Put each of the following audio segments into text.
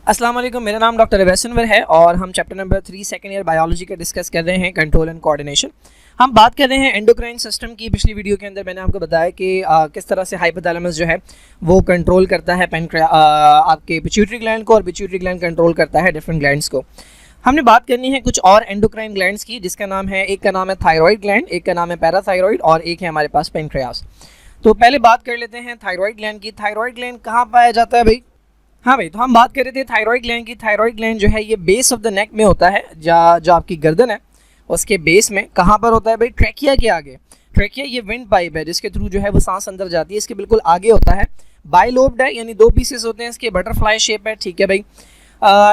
अस्सलाम वालेकुम, मेरा नाम डॉक्टर अवैसनवर है और हम chapter number 3 second year biology का डिस्कस कर रहे हैं, कंट्रोल एंड कोऑर्डिनेशन। हम बात कर रहे हैं एंडोक्राइन सिस्टम की। पिछली वीडियो के अंदर मैंने आपको बताया कि किस तरह से हाइपोथैलेमस जो है वो कंट्रोल करता है आपके पिट्यूटरी ग्लैंड को, और पिट्यूटरी ग्लैंड कंट्रोल करता है डिफरेंट ग्लैंड्स को। हमने बात करनी है कुछ और एंडोक्राइन ग्लैंड्स की, जिसका नाम है, एक का नाम है थायराइड ग्लैंड, एक का नाम है पैराथायराइड और एक है हमारे पास पेनक्रियास। तो पहले बात कर लेते हैं थायराइड ग्लैंड की। थायराइड ग्लैंड कहाँ पाया जाता है भाई? हाँ भाई, तो हम बात कर रहे थे थायराइड ग्लैंड की। थायराइड ग्लैंड जो है ये बेस ऑफ द नेक में होता है, जो आपकी गर्दन है उसके बेस में। कहाँ पर होता है भाई? ट्रैकिया के आगे। ट्रैकिया ये विंड पाइप है जिसके थ्रू जो है वो सांस अंदर जाती है, इसके बिल्कुल आगे होता है। बाइलोब्ड है, यानी दो पीसेस होते हैं इसके, बटरफ्लाई शेप है, ठीक है भाई।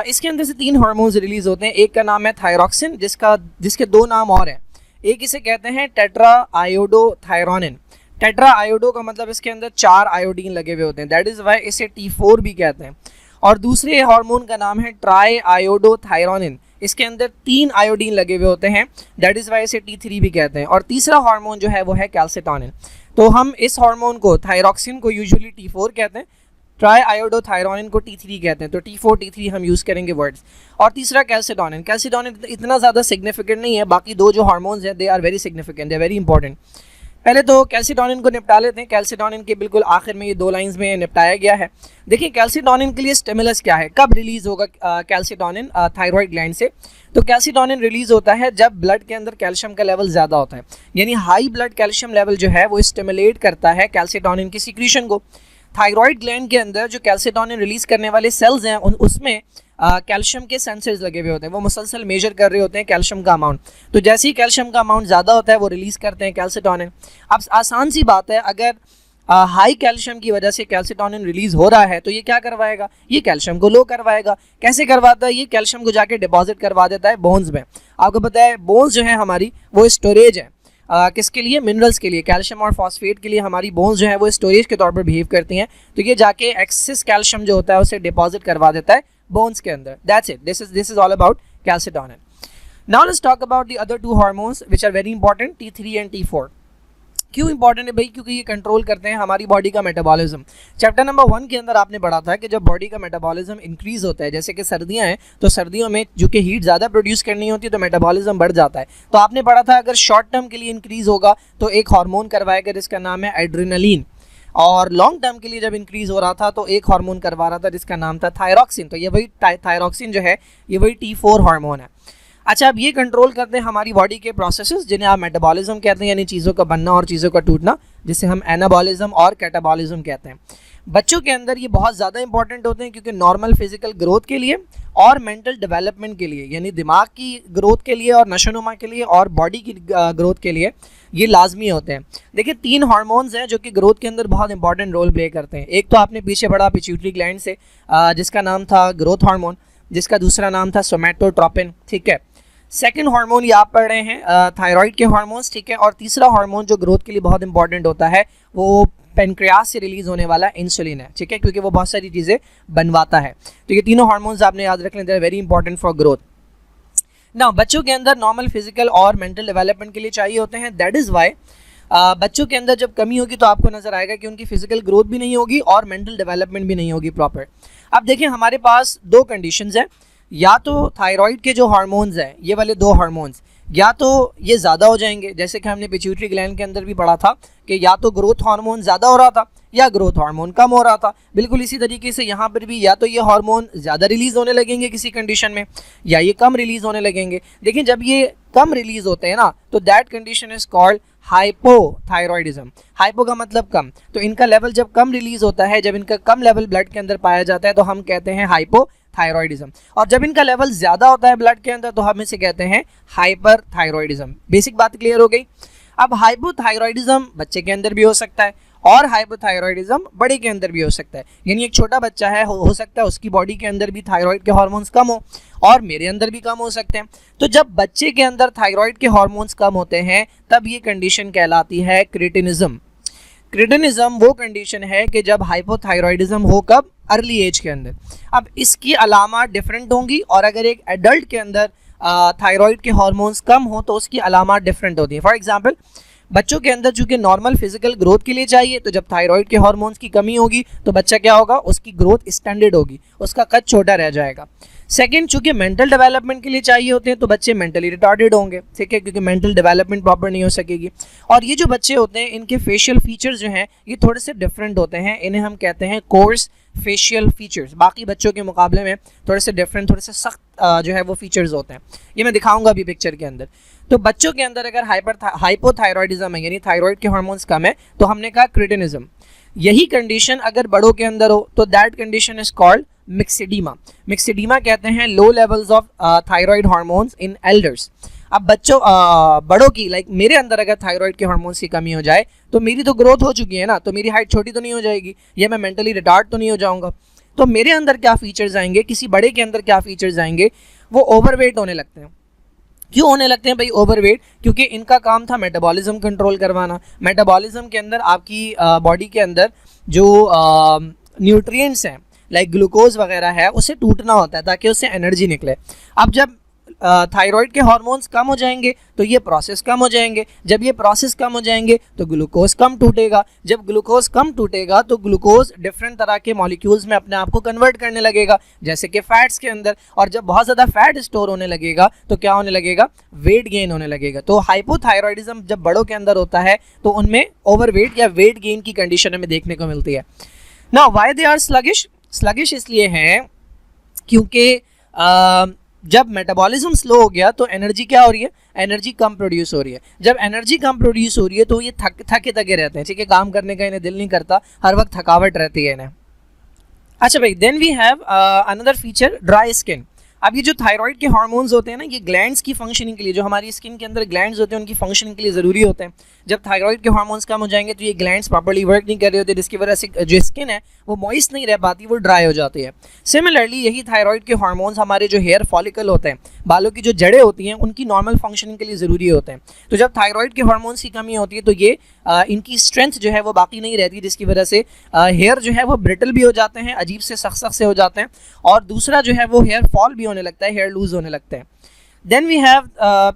इसके अंदर से 3 हार्मोन्स रिलीज होते हैं। एक का नाम है थायरॉक्सिन, जिसके 2 नाम और हैं। एक इसे कहते हैं टेट्रा आयोडोथायरोनिन। टेट्रा आयोडो का मतलब इसके अंदर 4 आयोडीन लगे हुए होते हैं, दैट इज वाई इसे T4 भी कहते हैं। और दूसरे हार्मोन का नाम है ट्राई आयोडोथायरोनिन, इसके अंदर 3 आयोडीन लगे हुए होते हैं, दैट इज वाई इसे T3 भी कहते हैं। और तीसरा हार्मोन जो है वो है कैल्सिटोनिन। तो हम इस हार्मोन को, थायरॉक्सिन को यूजुअली T4 कहते हैं, ट्राई आयोडोथायरोनिन को T3 कहते हैं। तो T4 T3 हम यूज़ करेंगे वर्ड्स। और तीसरा कैल्सिटोनिन। कैल्सिटोनिन इतना ज़्यादा सिग्निफिकेंट नहीं है, बाकी 2 जो हार्मोन्स हैं they are very significant, they very important. पहले तो कैल्सिटोनिन को निपटा लेते हैं। कैल्सिटोनिन के बिल्कुल आखिर में ये 2 लाइंस में निपटाया गया है। देखिए कैल्सिटोनिन के लिए स्टिमुलस क्या है, कब रिलीज होगा कैल्सिटोनिन थायराइड ग्लैंड से? तो कैल्सिटोनिन रिलीज होता है जब ब्लड के अंदर कैल्शियम का लेवल ज़्यादा होता है, यानी हाई ब्लड कैल्शियम लेवल जो है वो स्टिमुलेट करता है कैल्सिटोनिन की सिक्रीशन को। थायराइड ग्लैंड के अंदर जो कैल्सिटोनिन रिलीज करने वाले सेल्स हैं उसमें कैल्शियम के सेंसर्स लगे हुए होते हैं, वो मुसलसल मेजर कर रहे होते हैं कैल्शियम का अमाउंट। तो जैसे ही कैल्शियम का अमाउंट ज़्यादा होता है वो रिलीज़ करते हैं कैल्सिटोनिन। अब आसान सी बात है, अगर हाई कैल्शियम की वजह से कैल्सिटोनिन रिलीज़ हो रहा है तो ये क्या करवाएगा? ये कैल्शियम को लो करवाएगा। कैसे करवाता है? ये कैल्शियम को जाके डिपॉजिट करवा देता है बोन्स में। आपको पता है बोन्स जो है हमारी वो स्टोरेज है, किसके लिए? मिनरल्स के लिए, कैल्शियम और फॉस्फेट के लिए हमारी बोन्स जो है वो स्टोरेज के तौर पर बिहेव करती हैं। तो ये जाके एक्सेस कैल्शियम जो होता है उसे डिपॉजिट करवा देता है बोन्स के अंदर। That's it, this is all about calcitonin. Now let's talk about the other 2 hormones which are very important, T3 and T4। क्यों इंपॉर्टेंट है भाई? क्योंकि ये कंट्रोल करते हैं हमारी बॉडी का मेटाबॉलिज्म। चैप्टर नंबर 1 के अंदर आपने पढ़ा था कि जब बॉडी का मेटाबॉलिज्म इंक्रीज होता है, जैसे कि सर्दियां हैं तो सर्दियों में जो कि हीट ज़्यादा प्रोड्यूस करनी होती है तो मेटाबॉलिज्म बढ़ जाता है। तो आपने पढ़ा था अगर शॉर्ट टर्म के लिए इंक्रीज होगा तो एक हार्मोन करवाएगा जिसका नाम है एड्रेनलिन, और लॉन्ग टर्म के लिए जब इंक्रीज हो रहा था तो एक हार्मोन करवा रहा था जिसका नाम था थायरॉक्सिन। तो ये वही थायरॉक्सिन जो है ये वही T4 हार्मोन है। अच्छा, अब ये कंट्रोल करते हैं हमारी बॉडी के प्रोसेसेस जिन्हें आप मेटाबॉलिज्म कहते हैं, यानी चीज़ों का बनना और चीज़ों का टूटना, जिसे हम एनाबॉलिज्म और कैटाबॉलिज्म कहते हैं। बच्चों के अंदर ये बहुत ज़्यादा इंपॉर्टेंट होते हैं क्योंकि नॉर्मल फिजिकल ग्रोथ के लिए और मेंटल डेवलपमेंट के लिए, यानी दिमाग की ग्रोथ के लिए और नशोनुमा के लिए और बॉडी की ग्रोथ के लिए ये लाजमी होते हैं। देखिए 3 हार्मोन्स हैं जो कि ग्रोथ के अंदर बहुत इंपॉर्टेंट रोल प्ले करते हैं। एक तो आपने पीछे पढ़ा पिट्यूटरी ग्लैंड से, जिसका नाम था ग्रोथ हार्मोन, जिसका दूसरा नाम था सोमैटोट्रोपिन, ठीक है। सेकंड हार्मोन ये आप पढ़ रहे हैं थायराइड के हार्मोन्स, ठीक है। और तीसरा हार्मोन जो ग्रोथ के लिए बहुत इंपॉर्टेंट होता है वो पेनक्रियास से रिलीज होने वाला इंसुलिन है, ठीक है, क्योंकि वो बहुत सारी चीज़ें बनवाता है। तो ये तीनों हार्मोन्स आपने याद रख लें, they are very important for growth. ना बच्चों के अंदर नॉर्मल फिजिकल और मेंटल डेवलपमेंट के लिए चाहिए होते हैं, दैट इज़ वाई बच्चों के अंदर जब कमी होगी तो आपको नजर आएगा कि उनकी फिजिकल ग्रोथ भी नहीं होगी और मेंटल डेवलपमेंट भी नहीं होगी प्रॉपर। अब देखिए हमारे पास 2 कंडीशंस हैं, या तो थायराइड के जो हार्मोन्स हैं ये वाले 2 हार्मोन्स या तो ये ज़्यादा हो जाएंगे, जैसे कि हमने पिट्यूटरी ग्लैंड के अंदर भी पढ़ा था कि या तो ग्रोथ हार्मोन ज़्यादा हो रहा था या ग्रोथ हार्मोन कम हो रहा था। बिल्कुल इसी तरीके से यहाँ पर भी या तो ये हार्मोन ज़्यादा रिलीज़ होने लगेंगे किसी कंडीशन में या ये कम रिलीज़ होने लगेंगे। देखिए जब ये कम रिलीज़ होते हैं ना तो that condition is called hypothyroidism. Hypo का मतलब कम, तो इनका लेवल जब कम रिलीज़ होता है, जब इनका कम लेवल ब्लड के अंदर पाया जाता है तो हम कहते हैं हाइपोथायरॉयडिज्म। और जब इनका लेवल ज़्यादा होता है ब्लड के अंदर तो हम इसे कहते हैं हाइपरथायरॉयडिज्म। बेसिक बात क्लियर हो गई। अब हाइपोथायरॉयडिज्म बच्चे के अंदर भी हो सकता है और हाइपोथायरॉयडिज्म बड़े के अंदर भी हो सकता है, यानी एक छोटा बच्चा है हो सकता है उसकी बॉडी के अंदर भी थायराइड के हार्मोन्स कम हो और मेरे अंदर भी कम हो सकते हैं। तो जब बच्चे के अंदर थायराइड के हार्मोन्स कम होते हैं तब ये कंडीशन कहलाती है क्रिटिनिज्म। क्रिटिनिज्म वो कंडीशन है कि जब हाइपोथायरॉयडिज्म हो, कब? अर्ली एज के अंदर। अब इसकी अलामात डिफरेंट होंगी और अगर एक एडल्ट के अंदर थायराइड के हार्मोन्स कम हो तो उसकी अलामात डिफरेंट होती है। फॉर एग्जांपल बच्चों के अंदर चूंकि नॉर्मल फिजिकल ग्रोथ के लिए चाहिए, तो जब थायराइड के हार्मोन्स की कमी होगी तो बच्चा क्या होगा, उसकी ग्रोथ स्टैंडर्ड होगी, उसका कद छोटा रह जाएगा। सेकंड, चूंकि मेंटल डेवलपमेंट के लिए चाहिए होते हैं तो बच्चे मेंटली रिटार्डेड होंगे, ठीक है, क्योंकि मेंटल डेवलपमेंट प्रॉपर नहीं हो सकेगी। और ये जो बच्चे होते हैं इनके फेशियल फीचर्स जो हैं ये थोड़े से डिफरेंट होते हैं, इन्हें हम कहते हैं कोर्स फेशियल फीचर्स। बाकी बच्चों के मुकाबले में थोड़े से डिफरेंट, थोड़े से सख्त जो है वो फीचर्स होते हैं। ये मैं दिखाऊंगा अभी पिक्चर के अंदर। तो बच्चों के अंदर अगर हाइपोथायरॉयडिज्म है, यानी थायराइड के हार्मोन्स कम है, तो हमने कहा क्रिटिनिज्म। यही कंडीशन अगर बड़ों के अंदर हो तो दैट कंडीशन इज कॉल्ड मिक्सिडीमा। मिक्सिडीमा कहते हैं low levels of thyroid hormones in elders. अब बच्चों बड़ों की लाइक मेरे अंदर अगर थायराइड के हार्मोन्स की कमी हो जाए तो मेरी तो ग्रोथ हो चुकी है ना, तो मेरी हाइट छोटी तो नहीं हो जाएगी, या मैं मेंटली रिटार्ड तो नहीं हो जाऊंगा। तो मेरे अंदर क्या फीचर्स आएंगे, किसी बड़े के अंदर क्या फीचर्स आएंगे, वो ओवरवेट होने लगते हैं। क्यों होने लगते हैं भाई ओवरवेट? क्योंकि इनका काम था मेटाबॉलिज्म कंट्रोल करवाना। मेटाबॉलिज्म के अंदर आपकी बॉडी के अंदर जो न्यूट्रिएंट्स हैं लाइक ग्लूकोज वगैरह है उसे टूटना होता है ताकि उससे एनर्जी निकले। अब जब थायराइड के हार्मोन्स कम हो जाएंगे तो ये प्रोसेस कम हो जाएंगे। जब ये प्रोसेस कम हो जाएंगे तो ग्लूकोज कम टूटेगा। जब ग्लूकोज कम टूटेगा तो ग्लूकोज डिफरेंट तरह के मॉलिक्यूल्स में अपने आप को कन्वर्ट करने लगेगा, जैसे कि फैट्स के अंदर। और जब बहुत ज़्यादा फैट स्टोर होने लगेगा तो क्या होने लगेगा, वेट गेन होने लगेगा। तो हाइपोथायरॉयडिज्म जब बड़ों के अंदर होता है तो उनमें ओवरवेट या वेट गेन की कंडीशन हमें देखने को मिलती है। Now why they are sluggish? Sluggish इसलिए हैं क्योंकि जब मेटाबॉलिज्म स्लो हो गया तो एनर्जी क्या हो रही है, एनर्जी कम प्रोड्यूस हो रही है। जब एनर्जी कम प्रोड्यूस हो रही है तो ये थके थके रहते हैं, ठीक है, काम करने का इन्हें दिल नहीं करता, हर वक्त थकावट रहती है इन्हें। अच्छा भाई, then we have another feature, dry skin. अब ये जो थायराइड के हार्मोन्स होते हैं ना, ये ग्लैंड्स की फंक्शनिंग के लिए, जो हमारी स्किन के अंदर ग्लैंड्स होते हैं उनकी फंक्शनिंग के लिए ज़रूरी होते हैं। जब थायराइड के हार्मोन्स कम हो जाएंगे तो ये ग्लैंड्स प्रॉपर्ली वर्क नहीं कर रहे होते, जिसकी वजह से जो स्किन है वो मॉइस्ट नहीं रह पाती, वो ड्राई हो जाती है। सिमिलरली यही थायराइड के हार्मोन्स हमारे जो हेयर फॉलिकल होते हैं, बालों की जो जड़ें होती हैं, उनकी नॉर्मल फंक्शनिंग के लिए ज़रूरी होते हैं। तो जब थायराइड के हार्मोन्स की कमी होती है तो ये इनकी स्ट्रेंथ जो है वो बाकी नहीं रहती, जिसकी वजह से हेयर जो है वो ब्रिटल भी हो जाते हैं, अजीब से सख्त से हो जाते हैं, और दूसरा जो है वो हेयर फॉल भी होने लगता है, हेयर लूज होने लगते हैं। Then we have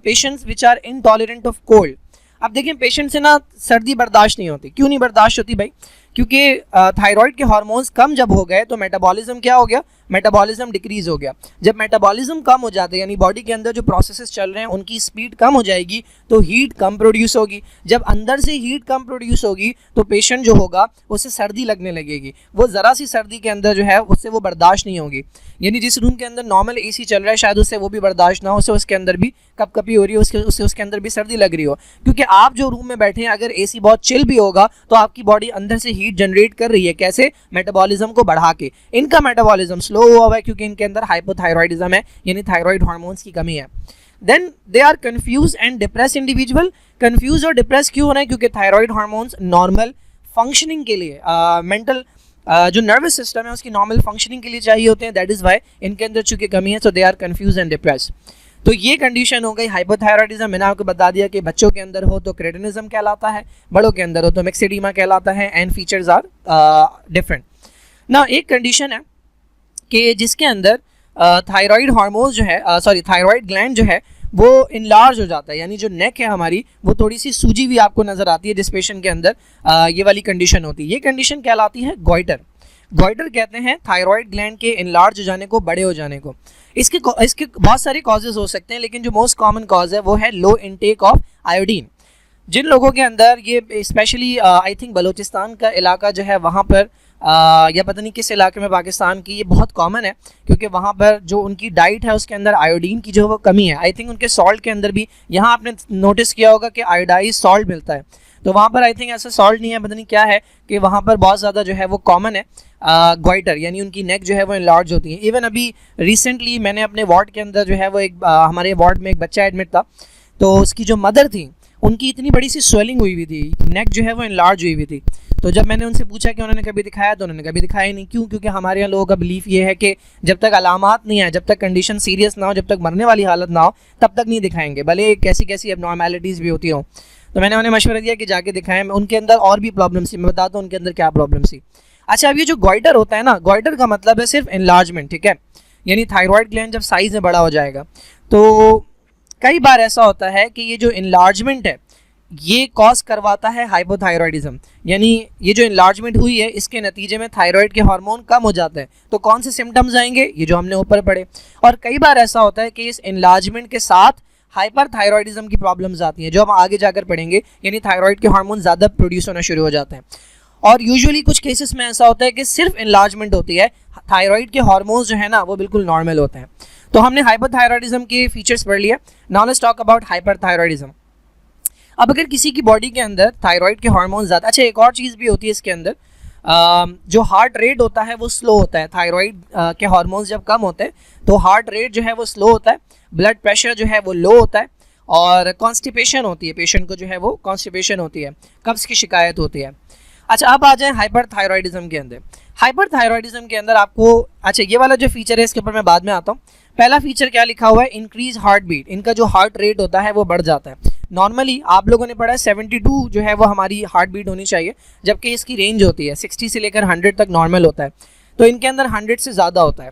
patients which are intolerant of cold. अब देखिए, पेशेंट से ना सर्दी बर्दाश्त नहीं होती। क्यों नहीं बर्दाश्त होती भाई? क्योंकि थायराइड के हार्मोन्स कम जब हो गए तो मेटाबॉलिज्म क्या हो गया, मेटाबॉलिज्म डिक्रीज हो गया। जब मेटाबॉलिज्म कम हो जाते हैं, यानी बॉडी के अंदर जो प्रोसेसेस चल रहे हैं उनकी स्पीड कम हो जाएगी, तो हीट कम प्रोड्यूस होगी। जब अंदर से हीट कम प्रोड्यूस होगी तो पेशेंट जो होगा उसे सर्दी लगने लगेगी। वो ज़रा सी सर्दी के अंदर जो है उससे वो बर्दाश्त नहीं होगी। यानी जिस रूम के अंदर नॉर्मल एसी चल रहा है शायद उससे वो भी बर्दाश्त ना हो, उसके अंदर भी कपकपी हो रही है, उसके अंदर भी सर्दी लग रही हो। क्योंकि आप जो रूम में बैठे हैं, अगर एसी बहुत चिल भी होगा तो आपकी बॉडी अंदर से हीट जनरेट कर रही है। कैसे? मेटाबॉलिज्म को बढ़ा के। इनका मेटाबॉलिज्म स्लो हुआ हुआ है क्योंकि इनके अंदर हाइपोथायरॉयडिज्म है, यानी थायराइड हार्मोन्स की कमी है। Then they are confuse and depress individual. Confuse और डिप्रेस क्यों हो रहे हैं? क्योंकि थायराइड हार्मोन्स नॉर्मल फंक्शनिंग के लिए, मेंटल जो नर्वस सिस्टम है उसकी नॉर्मल फंक्शनिंग के लिए चाहिए होते हैं। दैट इज़ वाई इनके अंदर चूंकि कमी है, so they are confuse and depress. तो ये कंडीशन हो गई हाइपोथायरॉयडिज्म। मैंने आपको बता दिया कि बच्चों के अंदर हो तो क्रेटिनिज्म कहलाता है, बड़ों के अंदर हो तो मिक्सिडीमा कहलाता है, एंड फीचर्स आर डिफरेंट। ना एक कंडीशन है कि जिसके अंदर थायराइड हार्मोन्स जो है, थायराइड ग्लैंड जो है वो इनलार्ज हो जाता है, यानी जो नेक है हमारी वो थोड़ी सी सूजी हुई आपको नज़र आती है जिस पेशेंट के अंदर ये वाली कंडीशन होती है। ये कंडीशन कहलाती है गॉइटर। गॉइटर कहते हैं थायराइड ग्लैंड के इनलार्ज हो जाने को, बड़े हो जाने को। इसके बहुत सारे कॉजेज हो सकते हैं, लेकिन जो मोस्ट कॉमन कॉज है वो है लो इनटेक ऑफ आयोडीन। जिन लोगों के अंदर ये स्पेशली आई थिंक बलूचिस्तान का इलाका जो है वहाँ पर या पता नहीं किस इलाके में पाकिस्तान की, ये बहुत कॉमन है क्योंकि वहाँ पर जो उनकी डाइट है उसके अंदर आयोडीन की जो वो कमी है। आई थिंक उनके सॉल्ट के अंदर भी, यहाँ आपने नोटिस किया होगा कि आयोडाइज सॉल्ट मिलता है, तो वहाँ पर आई थिंक ऐसा सॉल्ट नहीं है, पता नहीं क्या है कि वहाँ पर बहुत ज़्यादा जो है वो कॉमन है गॉइटर, यानी उनकी नेक जो है वो इनलार्ज होती है। इवन अभी रिसेंटली मैंने अपने वार्ड के अंदर जो है वो एक हमारे वार्ड में एक बच्चा एडमिट था, तो उसकी जो मदर थी उनकी इतनी बड़ी सी स्वेलिंग हुई थी, नेक जो है वो इनलार्ज हुई थी। तो जब मैंने उनसे पूछा कि उन्होंने कभी दिखाया, तो उन्होंने कभी दिखाया नहीं। क्यों? क्योंकि हमारे यहाँ लोगों का बिलीफ ये है कि जब तक अलामात नहीं आए, जब तक कंडीशन सीरियस ना हो, जब तक मरने वाली हालत ना हो, तब तक नहीं दिखाएंगे, भले कैसी कैसी एबनॉर्मैलिटीज़ भी होती हों। तो मैंने उन्हें मशवरा दिया कि जाके दिखाएं। उनके अंदर और भी प्रॉब्लम थी, मैं बताता हूँ उनके अंदर क्या प्रॉब्लम थी। अच्छा, अब ये जो गॉइटर होता है ना, गॉइटर का मतलब है सिर्फ इनलार्जमेंट, ठीक है, यानी थायराइड ग्लैंड जब साइज़ में बड़ा हो जाएगा। तो कई बार ऐसा होता है कि ये जो इनलार्जमेंट है ये कॉज करवाता है हाइपोथायरॉयडिज्म, यानी ये जो इनलार्जमेंट हुई है इसके नतीजे में थायराइड के हार्मोन कम हो जाते हैं। तो कौन से सिम्टम्स आएंगे, ये जो हमने ऊपर पढ़े। और कई बार ऐसा होता है कि इस इनलार्जमेंट के साथ हाइपरथायरॉयडिज्म की प्रॉब्लम्स आती हैं, जो हम आगे जाकर पढ़ेंगे, यानी थायराइड के हार्मोन ज़्यादा प्रोड्यूस होना शुरू हो जाते हैं। और यूजुअली कुछ केसेस में ऐसा होता है कि सिर्फ इनलार्जमेंट होती है, थायराइड के हार्मोन्स जो है ना वो बिल्कुल नॉर्मल होते हैं। तो हमने हाइपरथायरॉयडिज्म के फीचर्स पढ़ लिया। Now let's talk about hyperthyroidism. अब अगर किसी की बॉडी के अंदर थायराइड के हार्मोन ज़्यादा, अच्छा एक और चीज़ भी होती है इसके अंदर, जो हार्ट रेट होता है वो स्लो होता है। थायराइड के हार्मोन्स जब कम होते हैं तो हार्ट रेट जो है वो स्लो होता है, ब्लड प्रेशर जो है वो लो होता है, और कॉन्स्टिपेशन होती है, पेशेंट को जो है वो कॉन्स्टिपेशन होती है, कब्ज़ की शिकायत होती है। अच्छा अब आ जाए हाइपरथायरॉयडिज्म के अंदर। हाइपरथायरॉयडिज्म के अंदर आपको, अच्छा ये वाला जो फीचर है इसके ऊपर मैं बाद में आता हूँ। पहला फीचर क्या लिखा हुआ है, इंक्रीज हार्ट बीट। इनका जो हार्ट रेट होता है वो बढ़ जाता है। नॉर्मली आप लोगों ने पढ़ा है 72 जो है वो हमारी हार्ट बीट होनी चाहिए, जबकि इसकी रेंज होती है 60 से लेकर 100 तक नॉर्मल होता है, तो इनके अंदर 100 से ज़्यादा होता है।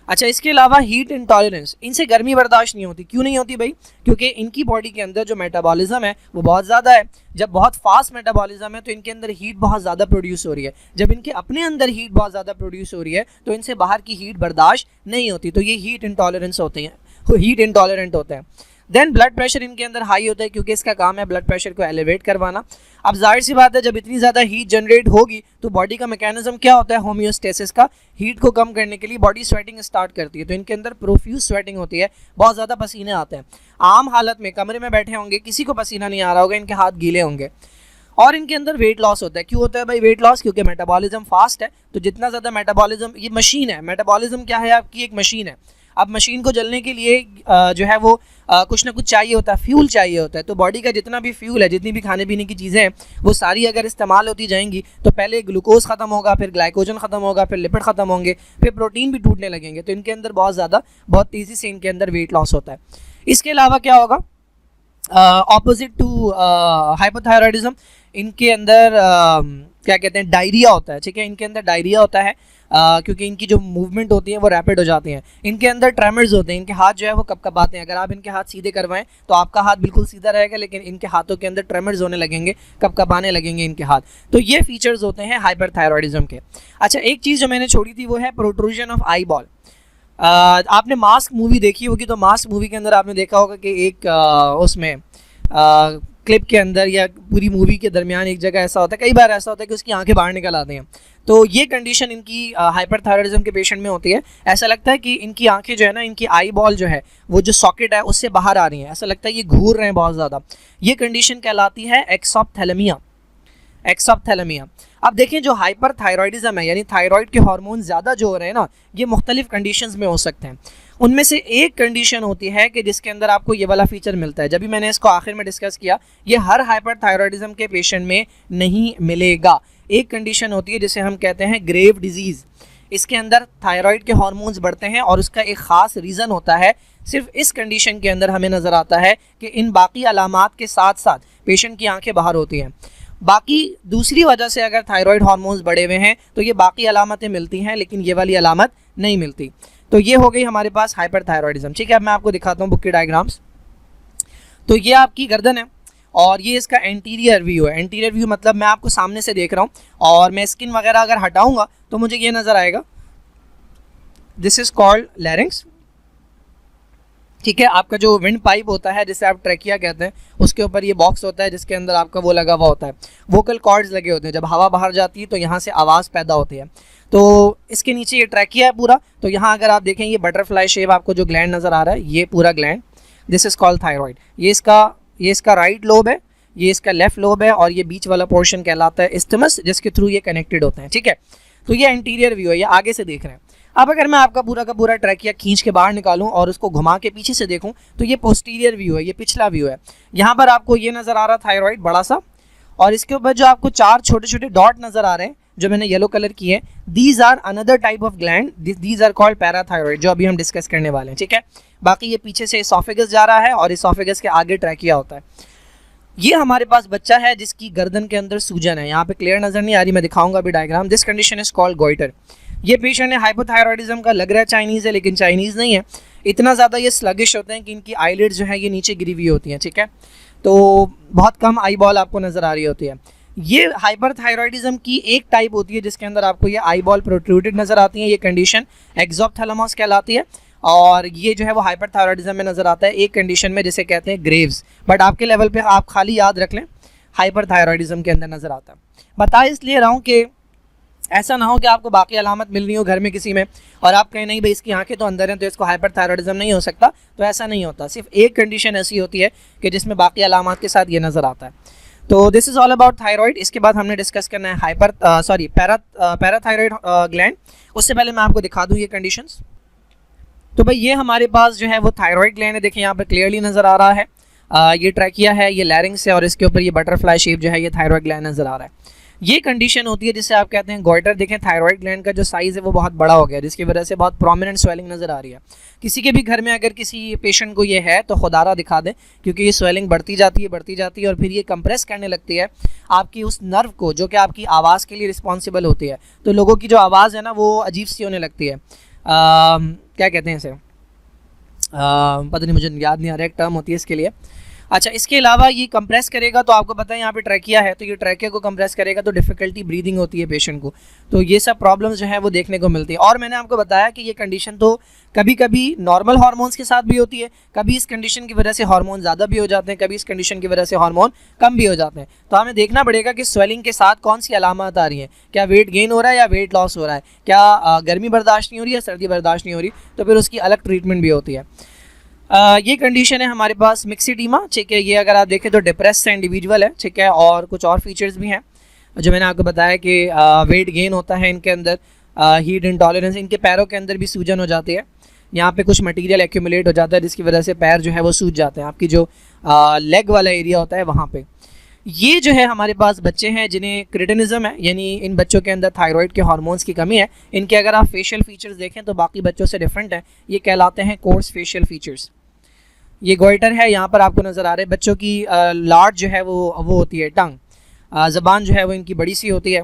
अच्छा इसके अलावा हीट इंटॉलरेंस, इनसे गर्मी बर्दाश्त नहीं होती। क्यों नहीं होती भाई, क्योंकि इनकी बॉडी के अंदर जो मेटाबॉलिज्म है वो बहुत ज़्यादा है। जब बहुत फास्ट मेटाबॉलिज्म है तो इनके अंदर हीट बहुत ज़्यादा प्रोड्यूस हो रही है। जब इनके अपने अंदर हीट बहुत ज़्यादा प्रोड्यूस हो रही है तो इनसे बाहर की हीट बर्दाश्त नहीं होती, तो ये हीट इंटॉलरेंस होते हैं, हीट इंटॉलरेंट होते हैं। देन ब्लड प्रेशर इनके अंदर हाई होता है, क्योंकि इसका काम है ब्लड प्रेशर को एलिवेट करवाना। अब जाहिर सी बात है जब इतनी ज़्यादा हीट जनरेट होगी तो बॉडी का मैकेनिज्म क्या होता है, होम्योस्टेसिस का। हीट को कम करने के लिए बॉडी स्वेटिंग स्टार्ट करती है, तो इनके अंदर प्रोफ्यूज स्वेटिंग होती है, बहुत ज़्यादा पसीने आते हैं। आम हालत में कमरे में बैठे होंगे, किसी को पसीना नहीं आ रहा होगा, इनके हाथ गीले होंगे। और इनके अंदर वेट लॉस होता है। क्यों होता है भाई वेट लॉस, क्योंकि मेटाबॉलिज्म फास्ट है। तो जितना ज़्यादा मेटाबॉलिज्म, ये मशीन है, मेटाबॉलिज्म क्या है आपकी, एक मशीन है। अब मशीन को जलने के लिए जो है वो कुछ ना कुछ चाहिए होता है, फ्यूल चाहिए होता है। तो बॉडी का जितना भी फ्यूल है, जितनी भी खाने पीने की चीज़ें हैं, वो सारी अगर इस्तेमाल होती जाएंगी तो पहले ग्लूकोज ख़त्म होगा, फिर ग्लाइकोजन ख़त्म होगा, फिर लिपिड ख़त्म होंगे, फिर प्रोटीन भी टूटने लगेंगे। तो इनके अंदर बहुत तेज़ी से इनके अंदर वेट लॉस होता है। इसके अलावा क्या होगा, ऑपोजिट टू हाइपोथायरॉयडिज्म, इनके अंदर क्या कहते हैं, डायरिया होता है। ठीक है, इनके अंदर डायरिया होता है क्योंकि इनकी जो मूवमेंट होती है वो रैपिड हो जाती हैं। इनके अंदर ट्रेमर्स होते हैं, इनके हाथ जो है वो कपकपाते हैं। अगर आप इनके हाथ सीधे करवाएं तो आपका हाथ बिल्कुल सीधा रहेगा, लेकिन इनके हाथों के अंदर ट्रेमर्स होने लगेंगे, कपकपाने लगेंगे इनके हाथ। तो ये फीचर्स होते हैं हाइपरथायरॉयडिज्म के। अच्छा एक चीज़ जो मैंने छोड़ी थी वो है प्रोट्रूजन ऑफ आई बॉल। आपने मास्क मूवी देखी होगी, तो मास्क मूवी के अंदर आपने देखा होगा कि एक उसमें क्लिप के अंदर या पूरी मूवी के दरमियान एक जगह ऐसा होता है, कई बार ऐसा होता है कि उसकी आंखें बाहर निकल आती हैं। तो ये कंडीशन इनकी हाइपरथायरॉयडिज्म के पेशेंट में होती है। ऐसा लगता है कि इनकी आंखें जो है ना, इनकी आई बॉल जो है वो जो सॉकेट है उससे बाहर आ रही हैं, ऐसा लगता है ये घूर रहे हैं बहुत ज़्यादा। ये कंडीशन कहलाती है एक्सॉप्थेलमिया। एक्सॉप्थेलमिया। अब देखें जो हाइपरथायरॉयडिज्म है, यानी थायराइड के हार्मोन ज़्यादा जो हो रहे हैं ना, ये मुख्तलिफ कंडीशंस में हो सकते हैं। उनमें से एक कंडीशन होती है कि जिसके अंदर आपको ये वाला फीचर मिलता है। जब भी मैंने इसको आखिर में डिस्कस किया, ये हर हाइपरथायरॉयडिज्म के पेशेंट में नहीं मिलेगा। एक कंडीशन होती है जिसे हम कहते हैं ग्रेव डिजीज़। इसके अंदर थायराइड के हार्मोन्स बढ़ते हैं और उसका एक ख़ास रीज़न होता है। सिर्फ इस कंडीशन के अंदर हमें नज़र आता है कि इन बाकी अलामात के साथ साथ पेशेंट की आंखें बाहर होती हैं। बाकी दूसरी वजह से अगर थायराइड हार्मोन्स बढ़े हुए हैं तो ये बाकी अलामतें मिलती हैं, लेकिन ये वाली अलामत नहीं मिलती। तो ये हो गई हमारे पास हाइपरथायरॉयडिज्म। ठीक है, अब मैं आपको दिखाता हूँ बुक के डायग्राम्स। तो ये आपकी गर्दन है और ये इसका एंटीरियर व्यू है। एंटीरियर व्यू मतलब मैं आपको सामने से देख रहा हूँ और मैं स्किन वगैरह अगर हटाऊंगा तो मुझे ये नज़र आएगा, दिस इज़ कॉल्ड लैरिंक्स। ठीक है, आपका जो विंड पाइप होता है जिसे आप ट्रैकिया कहते हैं, उसके ऊपर ये बॉक्स होता है जिसके अंदर आपका वो लगा हुआ होता है, वोकल कॉर्ड्स लगे होते हैं। जब हवा बाहर जाती है तो यहाँ से आवाज़ पैदा होती है। तो इसके नीचे ये ट्रैकिया है पूरा। तो यहाँ अगर आप देखें ये बटरफ्लाई शेप आपको जो ग्लैंड नज़र आ रहा है, ये पूरा gland, this is called thyroid. ये इसका राइट लोब है, ये इसका लेफ्ट लोब है और ये बीच वाला पोर्शन कहलाता है इस्थिमस, जिसके थ्रू ये कनेक्टेड होते हैं। ठीक है, तो ये एंटीरियर व्यू है, ये आगे से देख रहे हैं। अब अगर मैं आपका पूरा का पूरा ट्रैकिया खींच के बाहर निकालूं और उसको घुमा के पीछे से देखूं तो ये पोस्टीरियर व्यू है, ये पिछला व्यू है। यहाँ पर आपको ये नज़र आ रहा थायराइड बड़ा सा, और इसके ऊपर जो आपको 4 छोटे छोटे डॉट नज़र आ रहे हैं जो मैंने येलो कलर किए हैं, these are another type of gland, these are called parathyroid, जो अभी हम डिस्कस करने वाले हैं। ठीक है, बाकी ये पीछे से इसोफेगस जा रहा है और इसोफेगस के आगे ट्रैकिया होता है। ये हमारे पास बच्चा है जिसकी गर्दन के अंदर सूजन है, यहाँ पे क्लियर नज़र नहीं आ रही, मैं दिखाऊंगा अभी diagram. This condition is called goitre. ये पेशेंट है हाइपोथायरॉयडिज्म का, लग रहा है चाइनीज़ है लेकिन चाइनीज़ नहीं है। इतना ज़्यादा ये स्लगिश होते हैं कि इनकी आईलिड्स जो है ये नीचे गिरी हुई होती हैं। ठीक है, तो बहुत कम आई बॉल आपको नज़र आ रही होती है। ये हाइपरथायरॉयडिज्म की एक टाइप होती है जिसके अंदर आपको ये आई बॉल प्रोट्रूडेड नज़र आती है। ये कंडीशन एक्सोप्थैलेमस कहलाती है और ये जो है वो हाइपरथायरॉयडिज्म में नज़र आता है एक कंडीशन में जिसे कहते हैं ग्रेव्स। बट आपके लेवल पे आप खाली याद रख लें हाइपरथायरॉयडिज्म के अंदर नज़र आता है। बता इसलिए रहा हूँ कि ऐसा ना हो कि आपको बाकी अलामत मिल रही हो घर में किसी में और आप कहें नहीं भाई इसकी आंखें तो अंदर हैं तो इसको हाइपरथायरॉयडिज्म नहीं हो सकता, तो ऐसा नहीं होता। सिर्फ एक कंडीशन ऐसी होती है कि जिसमें बाकी अलामत के साथ ये नज़र आता है। तो this is all about thyroid. इसके बाद हमने डिस्कस करना है पैराथायरॉयड ग्लैंड। उससे पहले मैं आपको दिखा दूँ ये कंडीशंस। तो भाई ये हमारे पास जो है वो थायराइड ग्लैंड है, देखिए यहाँ पर क्लियरली नज़र आ रहा है। ये ट्रैकिया है, ये लैरिंग्स है और इसके ऊपर ये बटरफ्लाई शेप जो है ये थायराइड ग्लैंड नज़र आ रहा है। ये कंडीशन होती है जिसे आप कहते हैं गॉइटर। देखें थायराइड ग्लैंड का जो साइज़ है वो बहुत बड़ा हो गया जिसकी वजह से बहुत प्रोमिनेंट स्वेलिंग नज़र आ रही है। किसी के भी घर में अगर किसी पेशेंट को ये है तो खुदारा दिखा दें, क्योंकि ये स्वेलिंग बढ़ती जाती है और फिर ये कंप्रेस करने लगती है आपकी उस नर्व को जो कि आपकी आवाज़ के लिए रिस्पॉन्सिबल होती है। तो लोगों की जो आवाज़ है ना वो अजीब सी होने लगती है। क्या कहते हैं इसे, पता नहीं, मुझे याद नहीं आ रहा, एक टर्म होती है इसके लिए। अच्छा, इसके अलावा ये कंप्रेस करेगा तो आपको पता है यहाँ पे ट्रैकिया है, तो ये ट्रैकिया को कंप्रेस करेगा तो डिफ़िकल्टी ब्रीदिंग होती है पेशेंट को। तो ये सब प्रॉब्लम्स जो है वो देखने को मिलती है। और मैंने आपको बताया कि ये कंडीशन तो कभी कभी नॉर्मल हार्मोन्स के साथ भी होती है, कभी इस कंडीशन की वजह से हार्मोन ज़्यादा भी हो जाते हैं, कभी इस कंडीशन की वजह से हार्मोन कम भी हो जाते हैं। तो हमें देखना पड़ेगा कि स्वेलिंग के साथ कौन सी अलामत आ रही है, क्या वेट गेन हो रहा है या वेट लॉस हो रहा है, क्या गर्मी बर्दाश्त नहीं हो रही है, सर्दी बर्दाश्त नहीं हो रही, तो फिर उसकी अलग ट्रीटमेंट भी होती है। ये कंडीशन है हमारे पास मिक्सिडीमा, ठीक है। ये अगर आप देखें तो डिप्रेस से इंडिविजुअल है, ठीक है। और कुछ और फीचर्स भी हैं जो मैंने आपको बताया कि वेट गेन होता है इनके अंदर, हीट इंटॉलरेंस, इनके पैरों के अंदर भी सूजन हो जाती है। यहाँ पे कुछ मटेरियल एक्यूमुलेट हो जाता है जिसकी वजह से पैर जो है वो सूज जाते हैं, आपकी जो लेग वाला एरिया होता है वहाँ पे। ये जो है हमारे पास बच्चे हैं जिन्हें क्रिटिनिज्म है, यानी इन बच्चों के अंदर थायराइड के हार्मोन्स की कमी है। इनके अगर आप फेशियल फीचर्स देखें तो बाकी बच्चों से डिफरेंट है, ये कहलाते हैं कोर्स फेशियल फीचर्स। ये गोइटर है, यहाँ पर आपको नज़र आ रहे हैं बच्चों की लार्ज जो है वो होती है टंग, ज़बान जो है वो इनकी बड़ी सी होती है।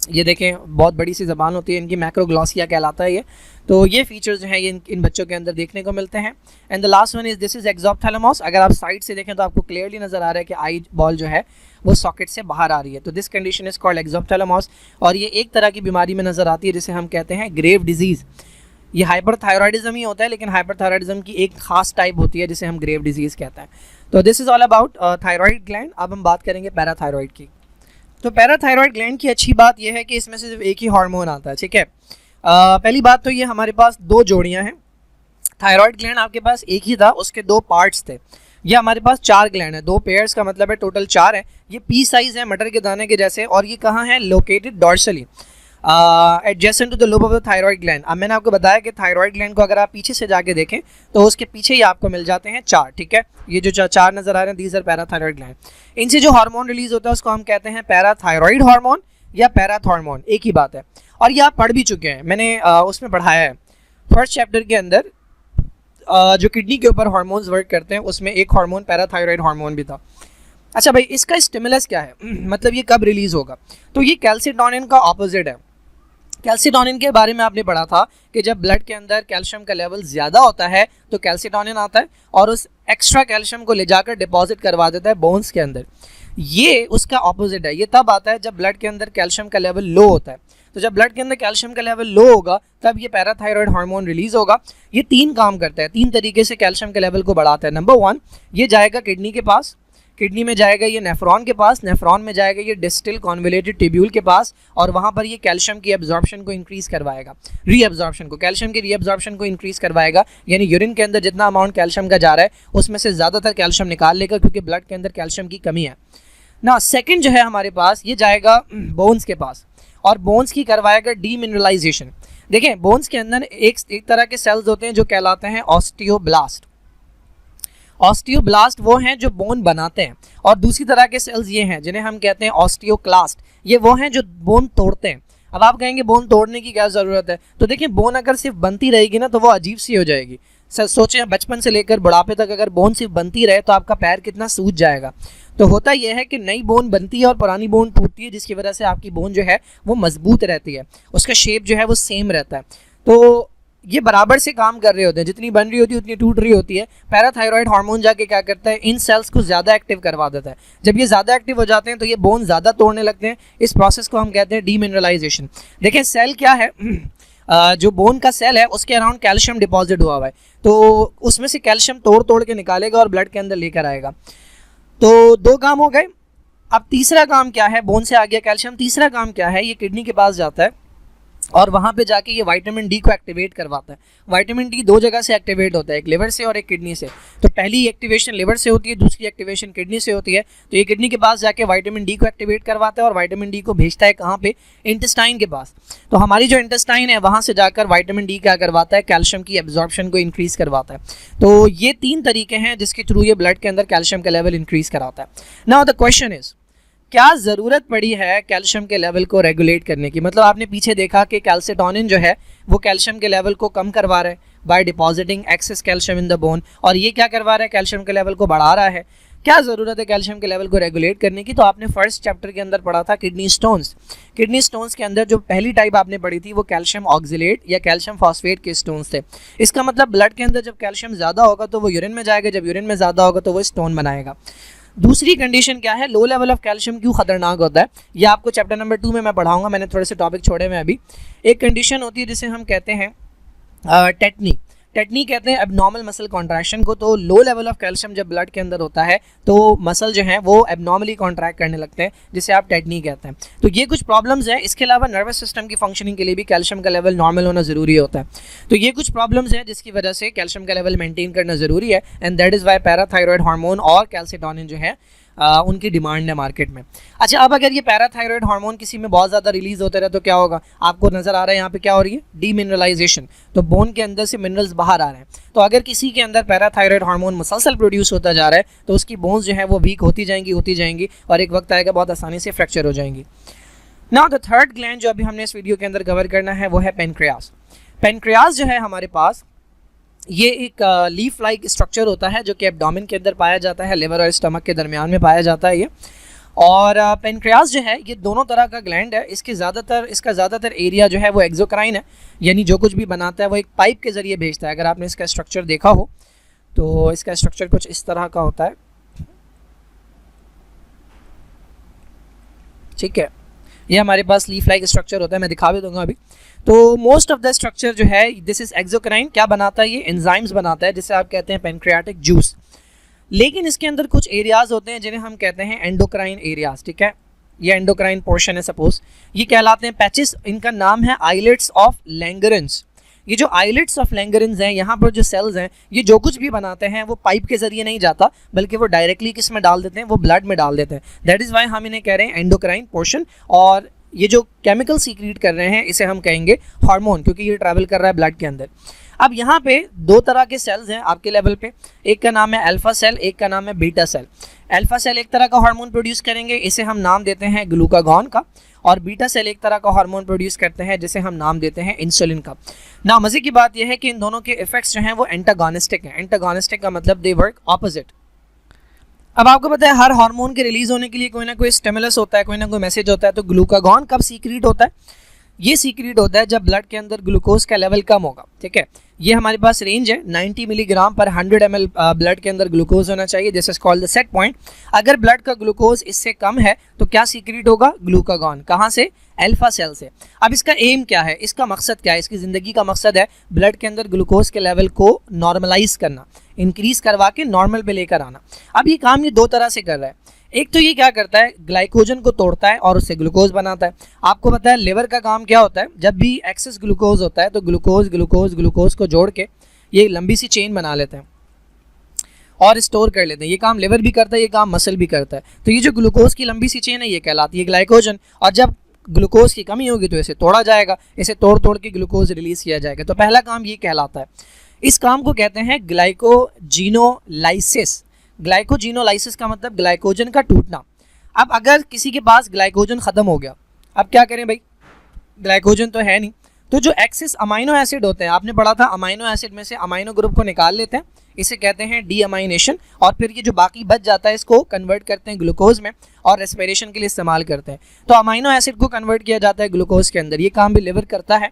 ये देखें बहुत बड़ी सी ज़बान होती है इनकी, मैक्रोग्लॉसिया कहलाता है ये। तो ये फीचर्स जो है ये इन बच्चों के अंदर देखने को मिलते हैं। And the last one is this is exophthalmos. अगर आप साइड से देखें तो आपको क्लियरली नज़र आ रहा है कि आई बॉल जो है वो सॉकेट से बाहर आ रही है। तो दिस कंडीशन इज़ कॉल्ड एक्सोप्थैलेमस और ये एक तरह की बीमारी में नज़र आती है जिसे हम कहते हैं ग्रेव डिजीज़। ये हाइपरथायरॉयडिज्म ही होता है लेकिन हाइपरथायरॉयडिज्म की एक खास टाइप होती है जिसे हम ग्रेव डिजीज़ कहते हैं। तो this is all about thyroid gland. अब हम बात करेंगे पैराथायरॉयड की। तो पैराथायरॉयड ग्लैंड की अच्छी बात यह है कि इसमें से सिर्फ एक ही हार्मोन आता है, ठीक है। पहली बात तो ये हमारे पास दो जोड़ियाँ हैं। थायराइड ग्लैंड आपके पास एक ही था, उसके दो पार्ट्स थे। ये हमारे पास चार ग्लैंड है, दो पेयर्स का मतलब है टोटल चार है। ये पी साइज़ है मटर के दाने के जैसे, और ये कहाँ है, located dorsally adjacent to the lobe of the thyroid gland. अब मैंने आपको बताया कि थायराइड ग्लैंड को अगर आप पीछे से जाके देखें तो उसके पीछे ही आपको मिल जाते हैं चार, ठीक है। ये जो चार नज़र आ रहे हैं दीज आर पैराथायराइड ग्लैंड। इनसे जो हार्मोन रिलीज होता है उसको हम कहते हैं पैराथायराइड हार्मोन या पैराथॉर्मोन, एक ही बात है। और ये आप पढ़ भी चुके हैं, मैंने उसमें पढ़ाया है फर्स्ट चैप्टर के अंदर, जो किडनी के ऊपर हार्मोन्स वर्क करते हैं उसमें एक हार्मोन पैराथायराइड हार्मोन भी था। अच्छा भाई, इसका स्टिमुलस क्या है, मतलब ये कब रिलीज़ होगा? तो ये कैल्सिटोनिन का ऑपोजिट है। कैल्सिटोनिन के बारे में आपने पढ़ा था कि जब ब्लड के अंदर कैल्शियम का लेवल ज़्यादा होता है तो कैल्सिटोनिन आता है और उस एक्स्ट्रा कैल्शियम को ले जाकर डिपॉजिट करवा देता है बोन्स के अंदर। ये उसका ऑपोजिट है, ये तब आता है जब ब्लड के अंदर कैल्शियम का लेवल लो होता है। तो जब ब्लड के अंदर कैल्शियम का लेवल लो होगा तब ये पैराथायरॉयड हार्मोन रिलीज़ होगा। ये तीन काम करता है, तीन तरीके से कैल्शियम के लेवल को बढ़ाता है। नंबर वन, ये जाएगा किडनी के पास, किडनी में जाएगा ये नेफ्रॉन के पास, नेफ्रॉन में जाएगा ये डिस्टल कॉन्वोल्यूटेड ट्यूब्यूल के पास, और वहाँ पर ये कैल्शियम की एब्जॉर्प्शन को इंक्रीज़ करवाएगा, रीअब्जॉर्प्शन को, कैल्शियम की रीअब्जॉर्प्शन को इंक्रीज़ करवाएगा। यानी यूरिन के अंदर जितना अमाउंट कैल्शियम का जा रहा है उसमें से ज़्यादातर कैल्शियम निकाल लेगा क्योंकि ब्लड के अंदर कैल्शियम की कमी है ना। सेकेंड जो है हमारे पास, ये जाएगा बोन्स के पास और बोन्स की करवाएगा डीमिनरलाइजेशन। देखें, बोन्स के अंदर एक तरह के सेल्स होते हैं जो कहलाते हैं ऑस्टियोब्लास्ट। ऑस्टियोब्लास्ट वो हैं जो बोन बनाते हैं, और दूसरी तरह के सेल्स ये हैं जिन्हें हम कहते हैं ऑस्टियोक्लास्ट। ये वो हैं जो बोन तोड़ते हैं। अब आप कहेंगे बोन तोड़ने की क्या ज़रूरत है? तो देखिए, बोन अगर सिर्फ बनती रहेगी ना तो वो अजीब सी हो जाएगी। सोचें, बचपन से लेकर बुढ़ापे तक अगर बोन सिर्फ बनती रहे तो आपका पैर कितना सूज जाएगा। तो होता यह है कि नई बोन बनती है और पुरानी बोन टूटती है, जिसकी वजह से आपकी बोन जो है वो मजबूत रहती है, उसका शेप जो है वो सेम रहता है। तो ये बराबर से काम कर रहे होते हैं, जितनी बन रही होती है उतनी टूट रही होती है। पैराथायरॉयड हार्मोन जाके क्या करता है, इन सेल्स को ज़्यादा एक्टिव करवा देता है। जब ये ज़्यादा एक्टिव हो जाते हैं तो ये बोन ज़्यादा तोड़ने लगते हैं। इस प्रोसेस को हम कहते हैं डीमिनरलाइजेशन। देखें सेल क्या है, जो बोन का सेल है उसके अराउंड कैल्शियम डिपॉजिट हुआ हुआ है, तो उसमें से कैल्शियम तोड़ तोड़ के निकालेगा और ब्लड के अंदर लेकर आएगा। तो दो काम हो गए। अब तीसरा काम क्या है, बोन से आ गया कैल्शियम, तीसरा काम क्या है, ये किडनी के पास जाता है और वहाँ पे जाके ये विटामिन डी को एक्टिवेट करवाता है। विटामिन डी दो जगह से एक्टिवेट होता है, एक लिवर से और एक किडनी से। तो पहली एक्टिवेशन लिवर से होती है, दूसरी एक्टिवेशन किडनी से होती है। तो ये किडनी के पास जाके विटामिन डी को एक्टिवेट करवाता है और विटामिन डी को भेजता है कहाँ पे, इंटेस्टाइन के पास। तो हमारी जो इंटेस्टाइन है वहाँ से जाकर विटामिन डी क्या करवाता है, कैल्शियम की एब्जॉर्प्शन को इंक्रीज़ करवाता है। तो ये 3 तरीके हैं जिसके थ्रू ये ब्लड के अंदर कैल्शियम का लेवल इंक्रीज़ कराता है। नाउ द क्वेश्चन इज़, क्या ज़रूरत पड़ी है कैल्शियम के लेवल को रेगुलेट करने की? मतलब आपने पीछे देखा कि कैल्सिटोनिन जो है वो कैल्शियम के लेवल को कम करवा रहा है by depositing excess calcium in the bone, और ये क्या करवा रहा है, कैल्शियम के लेवल को बढ़ा रहा है। क्या ज़रूरत है कैल्शियम के लेवल को रेगुलेट करने की? तो आपने फर्स्ट चैप्टर के अंदर पढ़ा था किडनी स्टोन्स। किडनी स्टोन्स के अंदर जो पहली टाइप आपने पढ़ी थी वो कैल्शियम ऑक्सिलेट या कैल्शियम फॉस्फेट के स्टोन्स थे। इसका मतलब ब्लड के अंदर जब कैल्शियम ज़्यादा होगा तो वो यूरिन में जाएगा, जब यूरिन में ज़्यादा होगा तो वो स्टोन बनाएगा। दूसरी कंडीशन क्या है, लो लेवल ऑफ कैल्शियम क्यों खतरनाक होता है, ये आपको चैप्टर नंबर 2 में मैं पढ़ाऊंगा। मैंने थोड़े से टॉपिक छोड़े हुए अभी। एक कंडीशन होती है जिसे हम कहते हैं टेटनी। टेटनी कहते हैं एबनॉर्मल मसल कॉन्ट्रैक्शन को। तो लो लेवल ऑफ कैल्शियम जब ब्लड के अंदर होता है तो मसल जो है वो एबनॉर्मली कॉन्ट्रैक्ट करने लगते हैं, जिसे आप टेटनी कहते हैं। तो ये कुछ प्रॉब्लम्स हैं। इसके अलावा नर्वस सिस्टम की फंक्शनिंग के लिए भी कैल्शियम का लेवल नॉर्मल होना ज़रूरी होता है। तो ये कुछ प्रॉब्लम्स हैं जिसकी वजह से कैल्शियम का लेवल मेंटेन करना ज़रूरी है, and that is why parathyroid hormone और कैल्सिटोनिन जो है उनकी डिमांड है मार्केट में। अच्छा, अब अगर ये पैराथायरॉयड हार्मोन किसी में बहुत ज़्यादा रिलीज होते रहे तो क्या होगा? आपको नज़र आ रहा है यहाँ पे क्या हो रही है, डीमिनरलाइजेशन। तो बोन के अंदर से मिनरल्स बाहर आ रहे हैं। तो अगर किसी के अंदर पैराथायरॉयड हार्मोन मुसलसल प्रोड्यूस होता जा रहा है तो उसकी बोन्स जो है वो वीक होती जाएंगी और एक वक्त आएगा बहुत आसानी से फ्रैक्चर हो जाएंगी। नाउ द थर्ड ग्लैंड जो अभी हमने इस वीडियो के अंदर कवर करना है वो है पेनक्रियास। पेनक्रियास जो है हमारे पास ये एक लीफ लाइक स्ट्रक्चर होता है जो कि एब्डोमेन के अंदर पाया जाता है, लिवर और स्टमक के दरमियान में पाया जाता है ये। और पेनक्रियास जो है ये दोनों तरह का ग्लैंड है। इसका ज़्यादातर एरिया जो है वो एक्सोक्राइन है, यानी जो कुछ भी बनाता है वो एक पाइप के ज़रिए भेजता है। अगर आपने इसका स्ट्रक्चर देखा हो तो इसका स्ट्रक्चर कुछ इस तरह का होता है, ठीक है। ये हमारे पास लीफ लाइक स्ट्रक्चर होता है, मैं दिखा भी दूंगा अभी। तो मोस्ट ऑफ द स्ट्रक्चर जो है दिस इज एक्सोक्राइन। क्या बनाता है ये? एंजाइम्स बनाता है जिसे आप कहते हैं पेनक्रियाटिक जूस। लेकिन इसके अंदर कुछ एरियाज होते हैं जिन्हें हम कहते हैं एंडोक्राइन एरियाज, ठीक है। ये एंडोक्राइन पोर्शन है सपोज, ये कहलाते हैं पैचेस। इनका नाम है आइलेट्स ऑफ लैंगरेंस। ये जो आइलेट्स ऑफ लैंगरेंस हैं, यहाँ पर जो सेल्स हैं ये जो कुछ भी बनाते हैं वो पाइप के जरिए नहीं जाता, बल्कि वो डायरेक्टली किस में डाल देते हैं, वो ब्लड में डाल देते हैं। दैट इज़ वाई हम इन्हें कह रहे हैं एंडोक्राइन पोर्शन। और ये जो केमिकल सीक्रेट कर रहे हैं इसे हम कहेंगे हार्मोन, क्योंकि ये ट्रैवल कर रहा है ब्लड के अंदर। अब यहाँ पे दो तरह के सेल्स हैं आपके लेवल पे, एक का नाम है अल्फा सेल, एक का नाम है बीटा सेल। अल्फा सेल एक तरह का हार्मोन प्रोड्यूस करेंगे, इसे हम नाम देते हैं ग्लूकागॉन का, और बीटा सेल एक तरह का हार्मोन प्रोड्यूस करते हैं जिसे हम नाम देते हैं इंसुलिन का। ना मज़े की बात यह है कि इन दोनों के इफेक्ट्स जो हैं वो एंटागोनिस्टिक हैं। एंटागोनिस्टिक का मतलब दे वर्क ऑपोजिट। अब आपको पता है हर हार्मोन के रिलीज होने के लिए कोई ना कोई स्टिमुलस होता है, कोई ना कोई मैसेज होता है। तो ग्लूकागॉन कब सीक्रेट होता है? ये सीक्रेट होता है जब ब्लड के अंदर ग्लूकोज का लेवल कम होगा, ठीक है। ये हमारे पास रेंज है 90 मिलीग्राम पर 100 ml ब्लड के अंदर ग्लूकोज होना चाहिए, this is called the set point. अगर ब्लड का ग्लूकोज इससे कम है तो क्या सीक्रेट होगा? ग्लूकागॉन। कहाँ से? अल्फा सेल से। अब इसका एम क्या है, इसका मकसद क्या है? इसकी ज़िंदगी का मकसद है ब्लड के अंदर ग्लूकोज के लेवल को नॉर्मलाइज करना, इंक्रीज करवा के नॉर्मल पे लेकर आना। अब ये काम ये दो तरह से कर रहा है। एक तो ये क्या करता है, ग्लाइकोजन को तोड़ता है और उससे ग्लूकोज बनाता है। आपको पता है लिवर का काम क्या होता है, जब भी एक्सेस ग्लूकोज होता है तो ग्लूकोज को जोड़ के ये लंबी सी चेन बना लेते हैं और स्टोर कर लेते हैं। ये काम लिवर भी करता है, ये काम मसल भी करता है। तो ये जो ग्लूकोज की लंबी सी चेन है ये कहलाती है ग्लाइकोजन। और जब ग्लूकोज की कमी होगी तो इसे तोड़ा जाएगा, इसे तोड़ के ग्लूकोज रिलीज किया जाएगा। तो पहला काम ये कहलाता है। इस काम को कहते हैं ग्लाइकोजीनोलाइसिस। ग्लाइकोजीनोलाइसिस का मतलब ग्लाइकोजन का टूटना। अब अगर किसी के पास ग्लाइकोजन ख़त्म हो गया, अब क्या करें भाई, ग्लाइकोजन तो है नहीं। तो जो एक्सेस अमाइनो एसिड होते हैं, आपने पढ़ा था अमाइनो एसिड में से अमाइनो ग्रुप को निकाल लेते हैं, इसे कहते हैं डीअमाइनेशन। और फिर ये जो बाकी बच जाता है इसको कन्वर्ट करते हैं ग्लूकोज में और रेस्पिरेशन के लिए इस्तेमाल करते हैं। तो अमाइनो एसिड को कन्वर्ट किया जाता है ग्लूकोज के अंदर। ये काम भी लिवर करता है।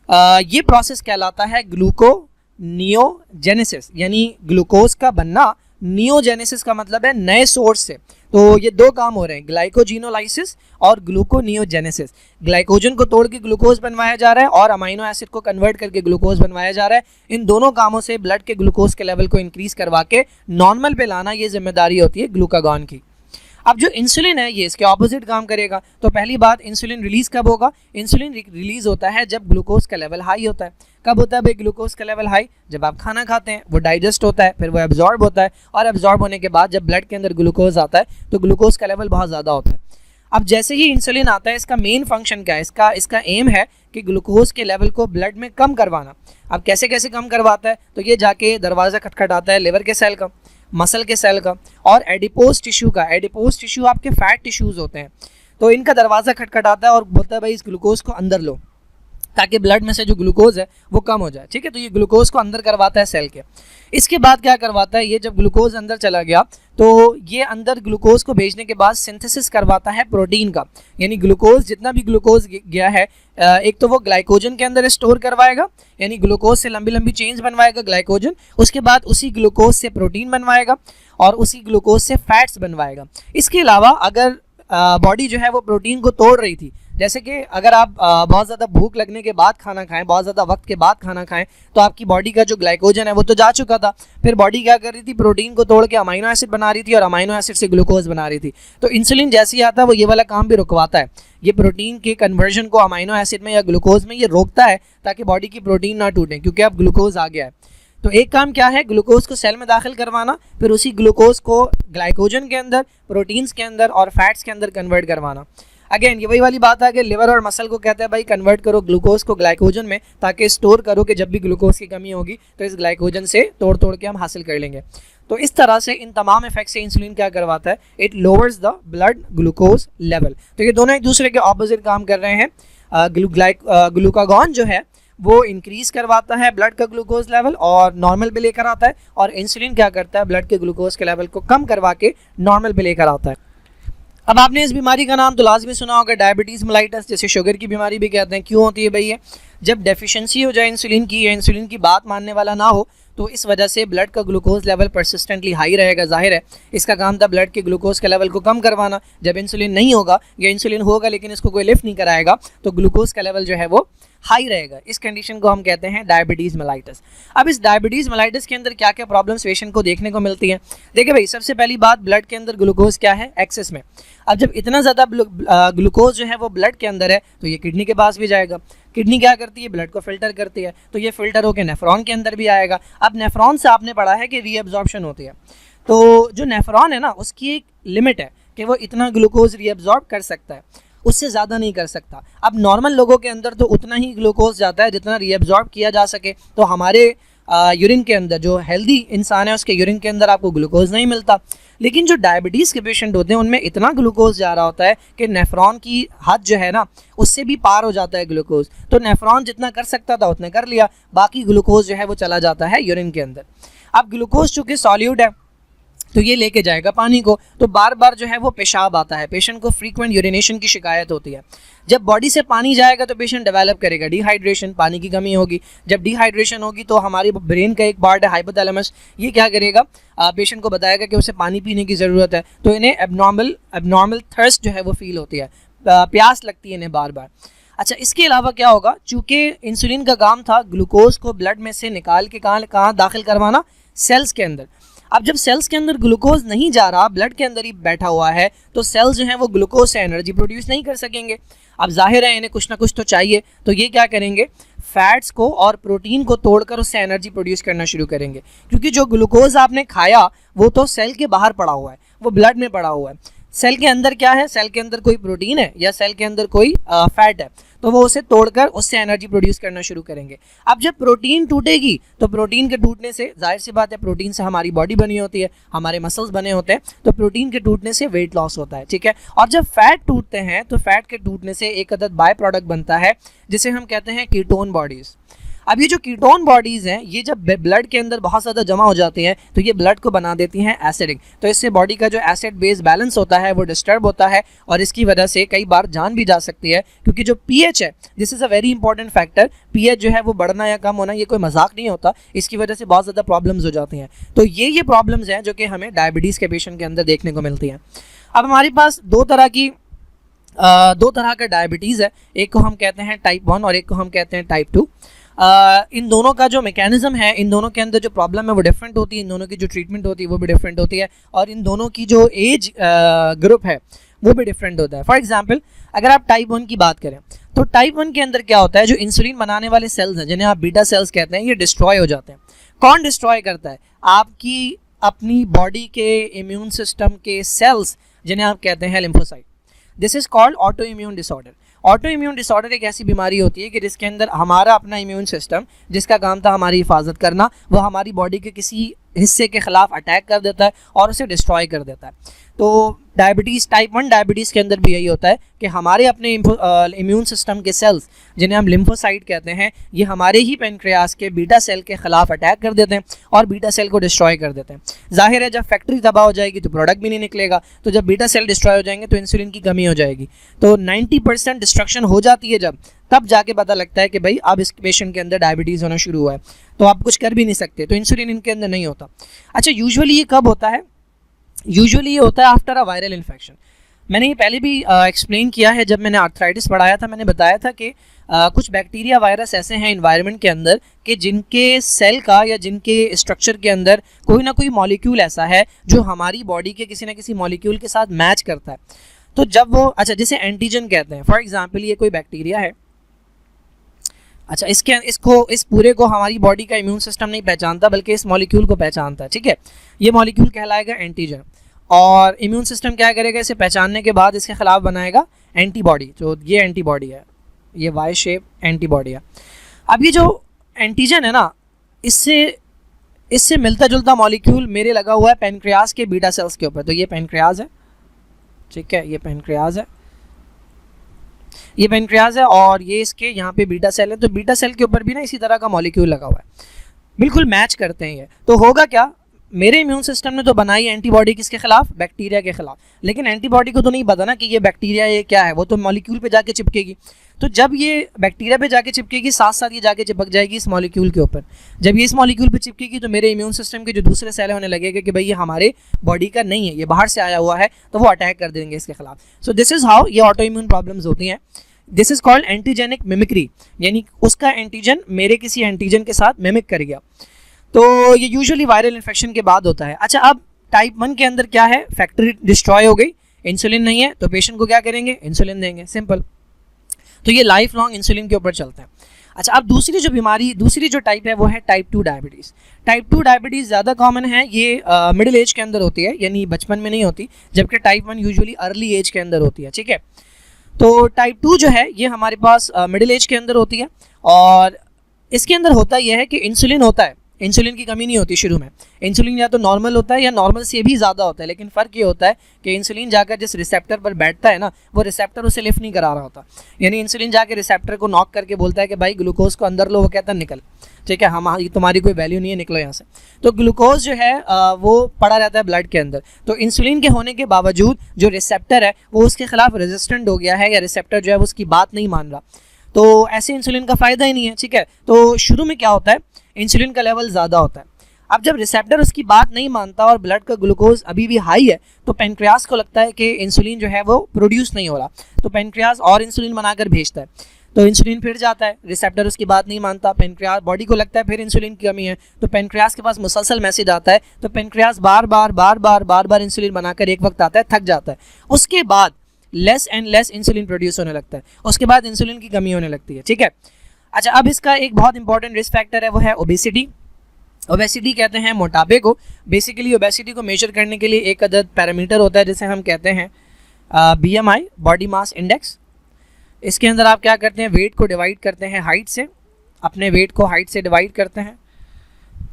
ये प्रोसेस कहलाता है ग्लूकोनियोजेनेसिस, यानी ग्लूकोज का बनना। नियोजेनेसिस का मतलब है नए सोर्स से। तो ये दो काम हो रहे हैं, ग्लाइकोजिनोलाइसिस और ग्लूकोनियोजेनेसिस। ग्लाइकोजन को तोड़ के ग्लूकोज बनवाया जा रहा है और अमीनो एसिड को कन्वर्ट करके ग्लूकोज बनवाया जा रहा है। इन दोनों कामों से ब्लड के ग्लूकोज के लेवल को इंक्रीज करवा के नॉर्मल पे लाना, ये जिम्मेदारी होती है ग्लूकागॉन की। अब जो इंसुलिन है ये इसके ऑपोजिट काम करेगा। तो पहली बात, इंसुलिन रिलीज कब होगा? इंसुलिन रिलीज होता है जब ग्लूकोज का लेवल हाई होता है। कब होता है भाई ग्लूकोज का लेवल हाई? जब आप खाना खाते हैं, वो डाइजेस्ट होता है, फिर वो एब्जॉर्ब होता है, और एब्जॉर्ब होने के बाद जब ब्लड के अंदर ग्लूकोज आता है तो ग्लूकोज का लेवल बहुत ज़्यादा होता है। अब जैसे ही इंसुलिन आता है, इसका मेन फंक्शन क्या है? इसका एम है कि ग्लूकोज के लेवल को ब्लड में कम करवाना। अब कैसे कैसे कम करवाता है? तो ये जाके दरवाज़ा खटखटाता है लिवर के सेल का, मसल के सेल का और एडिपोज टिश्यू का। एडिपोज टिश्यू आपके फैट टिश्यूज होते हैं, तो इनका दरवाज़ा खटखटाता है और बोलता है भाई इस ग्लूकोज को अंदर लो, ताकि ब्लड में से जो ग्लूकोज है वो कम हो जाए। ठीक है, तो ये ग्लूकोज को अंदर करवाता है सेल के। इसके बाद क्या करवाता है? ये जब ग्लूकोज अंदर चला गया तो ये अंदर ग्लूकोज को भेजने के बाद सिंथेसिस करवाता है प्रोटीन का, यानी ग्लूकोज जितना भी ग्लूकोज गया है, एक तो वो ग्लाइकोजन के अंदर स्टोर करवाएगा, यानी ग्लूकोज से लंबी लंबी चेन्स बनवाएगा ग्लाइकोजन। उसके बाद उसी ग्लूकोज से प्रोटीन बनवाएगा और उसी ग्लूकोज से फैट्स बनवाएगा। इसके अलावा अगर बॉडी जो है वो प्रोटीन को तोड़ रही थी, जैसे कि अगर आप बहुत ज़्यादा भूख लगने के बाद खाना खाएं, बहुत ज़्यादा वक्त के बाद खाना खाएं, तो आपकी बॉडी का जो ग्लाइकोजन है वो तो जा चुका था। फिर बॉडी क्या कर रही थी? प्रोटीन को तोड़ के अमीनो एसिड बना रही थी और अमीनो एसिड से ग्लूकोज बना रही थी। तो इंसुलिन जैसे ही आता है वो ये वाला काम भी रुकवाता है। ये प्रोटीन के कन्वर्जन को अमीनो एसिड में या ग्लूकोज में ये रोकता है, ताकि बॉडी की प्रोटीन ना टूटे, क्योंकि अब ग्लूकोज आ गया है। तो एक काम क्या है? ग्लूकोज को सेल में दाखिल करवाना, फिर उसी ग्लूकोज को ग्लाइकोजन के अंदर, प्रोटीन्स के अंदर और फैट्स के अंदर कन्वर्ट करवाना। अगेन ये वही वाली बात है कि लिवर और मसल को कहते हैं भाई कन्वर्ट करो ग्लूकोज को ग्लाइकोजन में, ताकि स्टोर करो कि जब भी ग्लूकोज की कमी होगी तो इस ग्लाइकोजन से तोड़ तोड़ के हम हासिल कर लेंगे। तो इस तरह से इन तमाम इफेक्ट से इंसुलिन क्या करवाता है? It lowers the blood glucose level. तो ये दोनों एक दूसरे के ऑपोजिट काम कर रहे हैं। ग्लूकागॉन जो है वो इंक्रीज करवाता है ब्लड का ग्लूकोज लेवल और नॉर्मल पे लेकर आता है, और इंसुलिन क्या करता है? ब्लड के ग्लूकोज के लेवल को कम करवा के नॉर्मल पे लेकर आता है। अब आपने इस बीमारी का नाम तो लाजमी सुना होगा, डायबिटीज़ मेलाइटस, जैसे शुगर की बीमारी भी कहते हैं। क्यों होती है भाई? ये जब डेफिशिएंसी हो जाए इंसुलिन की, या इंसुलिन की बात मानने वाला ना हो, तो इस वजह से ब्लड का ग्लूकोज लेवल परसिस्टेंटली हाई रहेगा। जाहिर है इसका काम था ब्लड के ग्लूकोज के लेवल को कम करवाना। जब इंसुलिन नहीं होगा या इंसुलिन होगा लेकिन इसको कोई लिफ्ट नहीं कराएगा, तो ग्लूकोज का लेवल जो है वो हाई रहेगा। इस कंडीशन को हम कहते हैं डायबिटीज़ मेलाइटस। अब इस डायबिटीज़ मेलाइटस के अंदर क्या क्या प्रॉब्लम्स पेशेंट को देखने को मिलती हैं? देखिए भाई, सबसे पहली बात, ब्लड के अंदर ग्लूकोज क्या है? एक्सेस में। अब जब इतना ज़्यादा ग्लूकोज जो है वो ब्लड के अंदर है, तो ये किडनी के पास भी जाएगा। किडनी क्या करती है? ब्लड को फिल्टर करती है, तो ये फिल्टर होकर नेफ्रॉन के अंदर भी आएगा। अब नेफ्रॉन से आपने पढ़ा है कि रीअब्जॉर्प्शन होती है, तो जो नेफ्रॉन है ना, उसकी एक लिमिट है कि वो इतना ग्लूकोज रीअब्जॉर्ब कर सकता है, उससे ज़्यादा नहीं कर सकता। अब नॉर्मल लोगों के अंदर तो उतना ही ग्लूकोज जाता है जितना रीअब्जॉर्ब किया जा सके। तो हमारे यूरिन के अंदर, जो हेल्दी इंसान है उसके यूरिन के अंदर आपको ग्लूकोज नहीं मिलता। लेकिन जो डायबिटीज़ के पेशेंट होते हैं उनमें इतना ग्लूकोज जा रहा होता है कि नेफ्रॉन की हद जो है ना, उससे भी पार हो जाता है ग्लूकोज। तो नेफ्रॉन जितना कर सकता था उतने कर लिया, बाकी ग्लूकोज जो है वो चला जाता है यूरिन के अंदर। अब ग्लूकोज चूँकि सॉल्यूट है तो ये लेके जाएगा पानी को, तो बार बार जो है वो पेशाब आता है। पेशेंट को फ्रीक्वेंट यूरिनेशन की शिकायत होती है। जब बॉडी से पानी जाएगा तो पेशेंट डेवलप करेगा डिहाइड्रेशन, पानी की कमी होगी। जब डिहाइड्रेशन होगी तो हमारी ब्रेन का एक पार्ट है हाइपोथैलेमस, ये क्या करेगा? पेशेंट को बताएगा कि उसे पानी पीने की ज़रूरत है। तो इन्हें एबनॉर्मल थर्स्ट जो है वो फील होती है, प्यास लगती है इन्हें बार बार। अच्छा, इसके अलावा क्या होगा? चूँकि इंसुलिन का काम था ग्लूकोज को ब्लड में से निकाल के कहाँ दाखिल करवाना? सेल्स के अंदर। अब जब सेल्स के अंदर ग्लूकोज नहीं जा रहा, ब्लड के अंदर ही बैठा हुआ है, तो सेल्स जो हैं वो ग्लूकोज से एनर्जी प्रोड्यूस नहीं कर सकेंगे। अब जाहिर है इन्हें कुछ ना कुछ तो चाहिए, तो ये क्या करेंगे? फैट्स को और प्रोटीन को तोड़कर उससे एनर्जी प्रोड्यूस करना शुरू करेंगे, क्योंकि जो ग्लूकोज आपने खाया वो तो सेल के बाहर पड़ा हुआ है, वो ब्लड में पड़ा हुआ है। सेल के अंदर क्या है? सेल के अंदर कोई प्रोटीन है या सेल के अंदर कोई फैट है, तो वो उसे तोड़कर उससे एनर्जी प्रोड्यूस करना शुरू करेंगे। अब जब प्रोटीन टूटेगी तो प्रोटीन के टूटने से, जाहिर सी बात है प्रोटीन से हमारी बॉडी बनी होती है, हमारे मसल्स बने होते हैं, तो प्रोटीन के टूटने से वेट लॉस होता है। ठीक है, और जब फैट टूटते हैं तो फैट के टूटने से एक अदद बाय प्रोडक्ट बनता है जिसे हम कहते हैं कीटोन बॉडीज़। अब ये जो कीटोन बॉडीज़ हैं ये जब ब्लड के अंदर बहुत ज़्यादा जमा हो जाती हैं तो ये ब्लड को बना देती हैं एसिडिक, तो इससे बॉडी का जो एसिड बेस बैलेंस होता है वो डिस्टर्ब होता है और इसकी वजह से कई बार जान भी जा सकती है, क्योंकि जो पीएच है, this is a very important factor, pH जो है वो बढ़ना या कम होना ये कोई मजाक नहीं होता, इसकी वजह से बहुत ज़्यादा प्रॉब्लम्स हो जाती हैं। तो ये प्रॉब्लम्स हैं जो कि हमें डायबिटीज़ के पेशेंट के अंदर देखने को मिलती हैं। अब हमारे पास दो तरह का डायबिटीज़ है, एक को हम कहते हैं टाइप 1 और एक को हम कहते हैं टाइप 2। इन दोनों का जो मैकेनिज्म है, इन दोनों के अंदर जो प्रॉब्लम है वो डिफरेंट होती है, इन दोनों की जो ट्रीटमेंट होती है वो भी डिफरेंट होती है, और इन दोनों की जो एज ग्रुप है वो भी डिफरेंट होता है। फॉर एग्जांपल अगर आप टाइप 1 की बात करें तो टाइप 1 के अंदर क्या होता है, जो इंसुलिन बनाने वाले सेल्स हैं जिन्हें आप बीटा सेल्स कहते हैं, ये डिस्ट्रॉय हो जाते हैं। कौन डिस्ट्रॉय करता है? आपकी अपनी बॉडी के इम्यून सिस्टम के सेल्स जिन्हें आप कहते हैं lymphocyte. This is called auto immune disorder. Auto immune disorder एक ऐसी बीमारी होती है कि जिसके अंदर हमारा अपना इम्यून सिस्टम, जिसका काम था हमारी हिफाजत करना, वो हमारी बॉडी के किसी हिस्से के खिलाफ अटैक कर देता है और उसे डिस्ट्रॉय कर देता है। तो डायबिटीज़, टाइप 1 डायबिटीज़ के अंदर भी यही होता है कि हमारे अपने इम्यून सिस्टम के सेल्स जिन्हें हम लिम्फोसाइट कहते हैं, ये हमारे ही पेनक्रियास के बीटा सेल के खिलाफ अटैक कर देते हैं और बीटा सेल को डिस्ट्रॉय कर देते हैं। जाहिर है जब फैक्ट्री तबाह हो जाएगी तो प्रोडक्ट भी नहीं निकलेगा, तो जब बीटा सेल डिस्ट्रॉय हो जाएंगे तो इंसुलिन की कमी हो जाएगी। तो 90% डिस्ट्रक्शन हो जाती है जब, तब जाके पता लगता है कि भाई अब इस पेशेंट के अंदर डायबिटीज़ होना शुरू हुआ है, तो आप कुछ कर भी नहीं सकते, तो इंसुलिन इनके अंदर नहीं होता। अच्छा, यूजुअली ये कब होता है? यूजुअली ये होता है आफ्टर अ वायरल इन्फेक्शन। मैंने ये पहले भी एक्सप्लेन किया है, जब मैंने आर्थराइटिस पढ़ाया था मैंने बताया था कि कुछ बैक्टीरिया वायरस ऐसे हैं इन्वायरमेंट के अंदर कि जिनके सेल का या जिनके स्ट्रक्चर के अंदर कोई ना कोई मॉलिक्यूल ऐसा है जो हमारी बॉडी के किसी ना किसी मॉलिक्यूल के साथ मैच करता है। तो जब वो, अच्छा, जिसे एंटीजन कहते हैं, फॉर एग्जाम्पल ये कोई बैक्टीरिया है, अच्छा, इस पूरे को हमारी बॉडी का इम्यून सिस्टम नहीं पहचानता बल्कि इस मॉलिक्यूल को पहचानता है, ठीक है। ये मॉलिक्यूल कहलाएगा एंटीजन, और इम्यून सिस्टम क्या करेगा, इसे पहचानने के बाद इसके खिलाफ बनाएगा एंटीबॉडी। तो ये एंटीबॉडी है, ये वाई शेप एंटीबॉडी है। अब ये जो एंटीजन है ना, इससे मिलता जुलता मॉलिक्यूल मेरे लगा हुआ है पेनक्रियास के बीटा सेल्स के ऊपर। तो ये पेनक्रियास है, ठीक है, ये पेनक्रियास है, ये पेनक्रियास है, और ये इसके यहाँ पे बीटा सेल है। तो बीटा सेल के ऊपर भी ना इसी तरह का मॉलिक्यूल लगा हुआ है, बिल्कुल मैच करते हैं ये। तो होगा क्या, मेरे इम्यून सिस्टम ने तो बनाई एंटीबॉडी किसके खिलाफ, बैक्टीरिया के खिलाफ, लेकिन एंटीबॉडी को तो नहीं पता ना कि ये बैक्टीरिया ये क्या है, वो तो मॉलिक्यूल पे जाके चिपकेगी। तो जब ये बैक्टीरिया पे जाके चिपकेगी, साथ साथ ये जाके चिपक जाएगी इस मॉलिक्यूल के ऊपर। जब ये इस मॉलिक्यूल पे चिपकेगी तो मेरे इम्यून सिस्टम के जो दूसरे सेल है उन्हें लगेगा कि भाई ये हमारे बॉडी का नहीं है, ये बाहर से आया हुआ है, तो वो अटैक कर देंगे इसके खिलाफ। सो दिस इज़ हाउ ये ऑटो इम्यून प्रॉब्लम्स होती हैं। This is called antigenic mimicry, यानी उसका एंटीजन मेरे किसी एंटीजन के साथ मिमिक कर गया। तो ये यूजुअली वायरल इन्फेक्शन के बाद होता है। अच्छा, अब टाइप 1 के अंदर क्या है, फैक्ट्री डिस्ट्रॉय हो गई, इंसुलिन नहीं है, तो पेशेंट को क्या करेंगे, इंसुलिन देंगे, सिंपल। तो ये लाइफ लॉन्ग इंसुलिन के ऊपर चलता है। अच्छा, अब दूसरी जो टाइप है वो है टाइप 2 डायबिटीज़। टाइप 2 डायबिटीज़ ज़्यादा कॉमन है, ये मिडिल एज के अंदर होती है, यानी बचपन में नहीं होती, जबकि टाइप 1 यूजुअली अर्ली एज के अंदर होती है, ठीक है। तो टाइप 2 जो है ये हमारे पास मिडिल एज के अंदर होती है, और इसके अंदर होता यह है कि इंसुलिन होता है, इंसुलिन की कमी नहीं होती शुरू में। इंसुलिन या तो नॉर्मल होता है या नॉर्मल से भी ज़्यादा होता है, लेकिन फ़र्क ये होता है कि इंसुलिन जाकर जिस रिसेप्टर पर बैठता है ना, वो रिसेप्टर उसे लिफ्ट नहीं करा रहा होता। यानी इंसुलिन जाके रिसेप्टर को नॉक करके बोलता है कि भाई ग्लूकोज को अंदर लो, वो कहता है निकल, ठीक है, हम तुम्हारी कोई वैल्यू नहीं है, निकलो यहाँ से। तो ग्लूकोज जो है वो पड़ा रहता है ब्लड के अंदर। तो इंसुलिन के होने के बावजूद जो रिसेप्टर है वो उसके खिलाफ रेजिस्टेंट हो गया है, या रिसेप्टर जो है वो उसकी बात नहीं मान रहा, तो ऐसे इंसुलिन का फ़ायदा ही नहीं है, ठीक है। तो शुरू में क्या होता है, इंसुलिन का लेवल ज़्यादा होता है। अब जब रिसेप्टर उसकी बात नहीं मानता और ब्लड का ग्लूकोज अभी भी हाई है, तो पेनक्रियास को लगता है कि इंसुलिन जो है वो प्रोड्यूस नहीं हो रहा, तो पेनक्रियास और इंसुलिन बनाकर भेजता है। तो इंसुलिन फिर जाता है, रिसेप्टर उसकी बात नहीं मानता, पेनक्रियास बॉडी को लगता है फिर इंसुलिन की कमी है, तो पेनक्रियास के पास मुसलसल मैसेज आता है, तो पेनक्रियास बार बार इंसुलिन बनाकर एक वक्त आता है, थक जाता है, उसके बाद less and less insulin produce होने लगता है, उसके बाद इंसुलिन की कमी होने लगती है, ठीक है। अच्छा, अब इसका एक बहुत इंपॉर्टेंट रिस्क फैक्टर है, वो है ओबेसिटी। ओबेसिटी कहते हैं मोटापे को। बेसिकली ओबेसिटी को मेजर करने के लिए एक अदद पैरामीटर होता है जिसे हम कहते हैं BMI, बॉडी मास इंडेक्स। इसके अंदर आप क्या करते हैं, वेट को डिवाइड करते हैं हाइट से, अपने वेट को हाइट से डिवाइड करते हैं,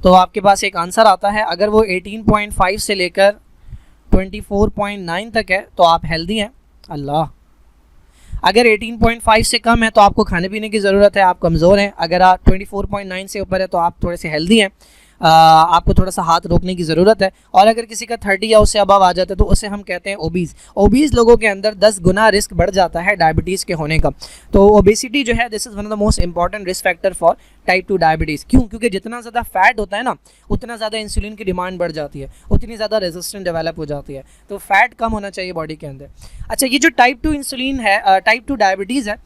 तो आपके पास एक आंसर आता है। अगर वो 18.5 से लेकर 24.9 तक है तो आप हेल्दी हैं। अल्लाह, अगर 18.5 से कम है तो आपको खाने पीने की ज़रूरत है, आप कमज़ोर हैं। अगर आप 24.9 से ऊपर है तो आप थोड़े से हेल्दी हैं, आपको थोड़ा सा हाथ रोकने की ज़रूरत है। और अगर किसी का 30 या उससे अबव आ जाता है तो उसे हम कहते हैं ओबीज़। ओबीज़ लोगों के अंदर 10 गुना रिस्क बढ़ जाता है डायबिटीज़ के होने का। तो ओबेसिटी जो है this is one of the most important risk factor for type 2 diabetes. क्यों? क्योंकि जितना ज़्यादा फैट होता है ना, उतना ज़्यादा इंसुलिन की डिमांड बढ़ जाती है, उतनी ज़्यादा रेजिस्टेंस डेवलप हो जाती है। तो फैट कम होना चाहिए बॉडी के अंदर। अच्छा, ये जो टाइप 2 इंसुलिन है, टाइप 2 डायबिटीज़ है,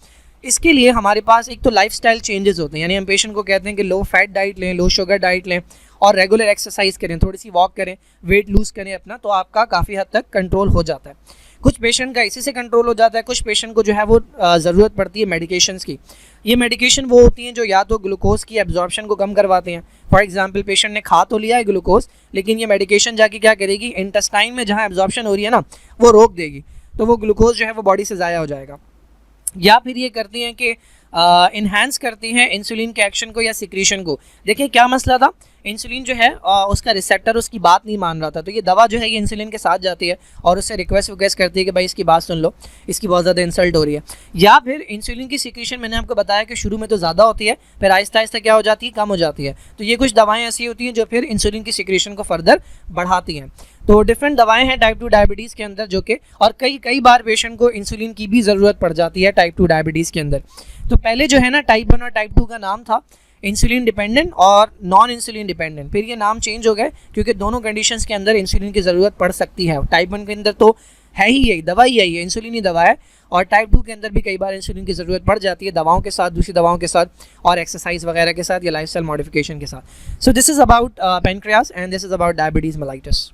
इसके लिए हमारे पास एक तो लाइफस्टाइल चेंजेस होते हैं। यानी हम पेशेंट को कहते हैं कि लो फैट डाइट लें, लो शुगर डाइट लें और रेगुलर एक्सरसाइज करें, थोड़ी सी वॉक करें, वेट लूज़ करें अपना, तो आपका काफ़ी हद तक कंट्रोल हो जाता है। कुछ पेशेंट का इसी से कंट्रोल हो जाता है, कुछ पेशेंट को जो है वो ज़रूरत पड़ती है मेडिकेशंस की। ये मेडिकेशन वो होती हैं जो या तो ग्लूकोज की एब्जॉर्प्शन को कम करवाते हैं। फॉर एग्जांपल पेशेंट ने खा तो लिया है ग्लूकोज, लेकिन ये मेडिकेशन जाके क्या करेगी, इंटेस्टाइन में जहाँ एब्जॉर्प्शन हो रही है ना, वो रोक देगी, तो वो ग्लूकोज जो है वो बॉडी से ज़ाया हो जाएगा। या फिर ये करती हैं कि इन्हांस करती हैं इंसुलिन के एक्शन को या सिक्रीशन को। देखिए क्या मसला था, इंसुलिन जो है उसका रिसेप्टर उसकी बात नहीं मान रहा था, तो ये दवा जो है ये इंसुलिन के साथ जाती है और उससे रिक्वेस्ट करती है कि भाई इसकी बात सुन लो, इसकी बहुत ज़्यादा इंसल्ट हो रही है। या फिर इंसुलिन की सिक्रीशन मैंने आपको बताया कि शुरू में तो ज़्यादा होती है, फिर आहिस्ता आहिस्ता क्या हो जाती है, कम हो जाती है। तो ये कुछ दवाएँ ऐसी होती हैं जो फिर इंसुलिन की सिक्रीशन को फर्दर बढ़ाती हैं। तो डिफरेंट दवाएं हैं टाइप 2 डायबिटीज़ के अंदर जो कि, और कई बार पेशेंट को इंसुलिन की भी ज़रूरत पड़ जाती है टाइप 2 डायबिटीज़ के अंदर। तो पहले जो है ना टाइप 1 और टाइप 2 का नाम था इंसुलिन डिपेंडेंट और नॉन इंसुलिन डिपेंडेंट। फिर ये नाम चेंज हो गए क्योंकि दोनों कंडीशंस के अंदर इंसुलिन की ज़रूरत पड़ सकती है। टाइप 1 के अंदर तो है ही यही, दवा ही यही है, इंसुलिन ही दवा है। और टाइप 2 के अंदर भी कई बार इंसुलिन की ज़रूरत पड़ जाती है दवाओं के साथ, दूसरी दवाओं के साथ और एक्सरसाइज वगैरह के साथ या लाइफस्टाइल मॉडिफिकेशन के साथ। So this is about pancreas and this is about diabetes mellitus.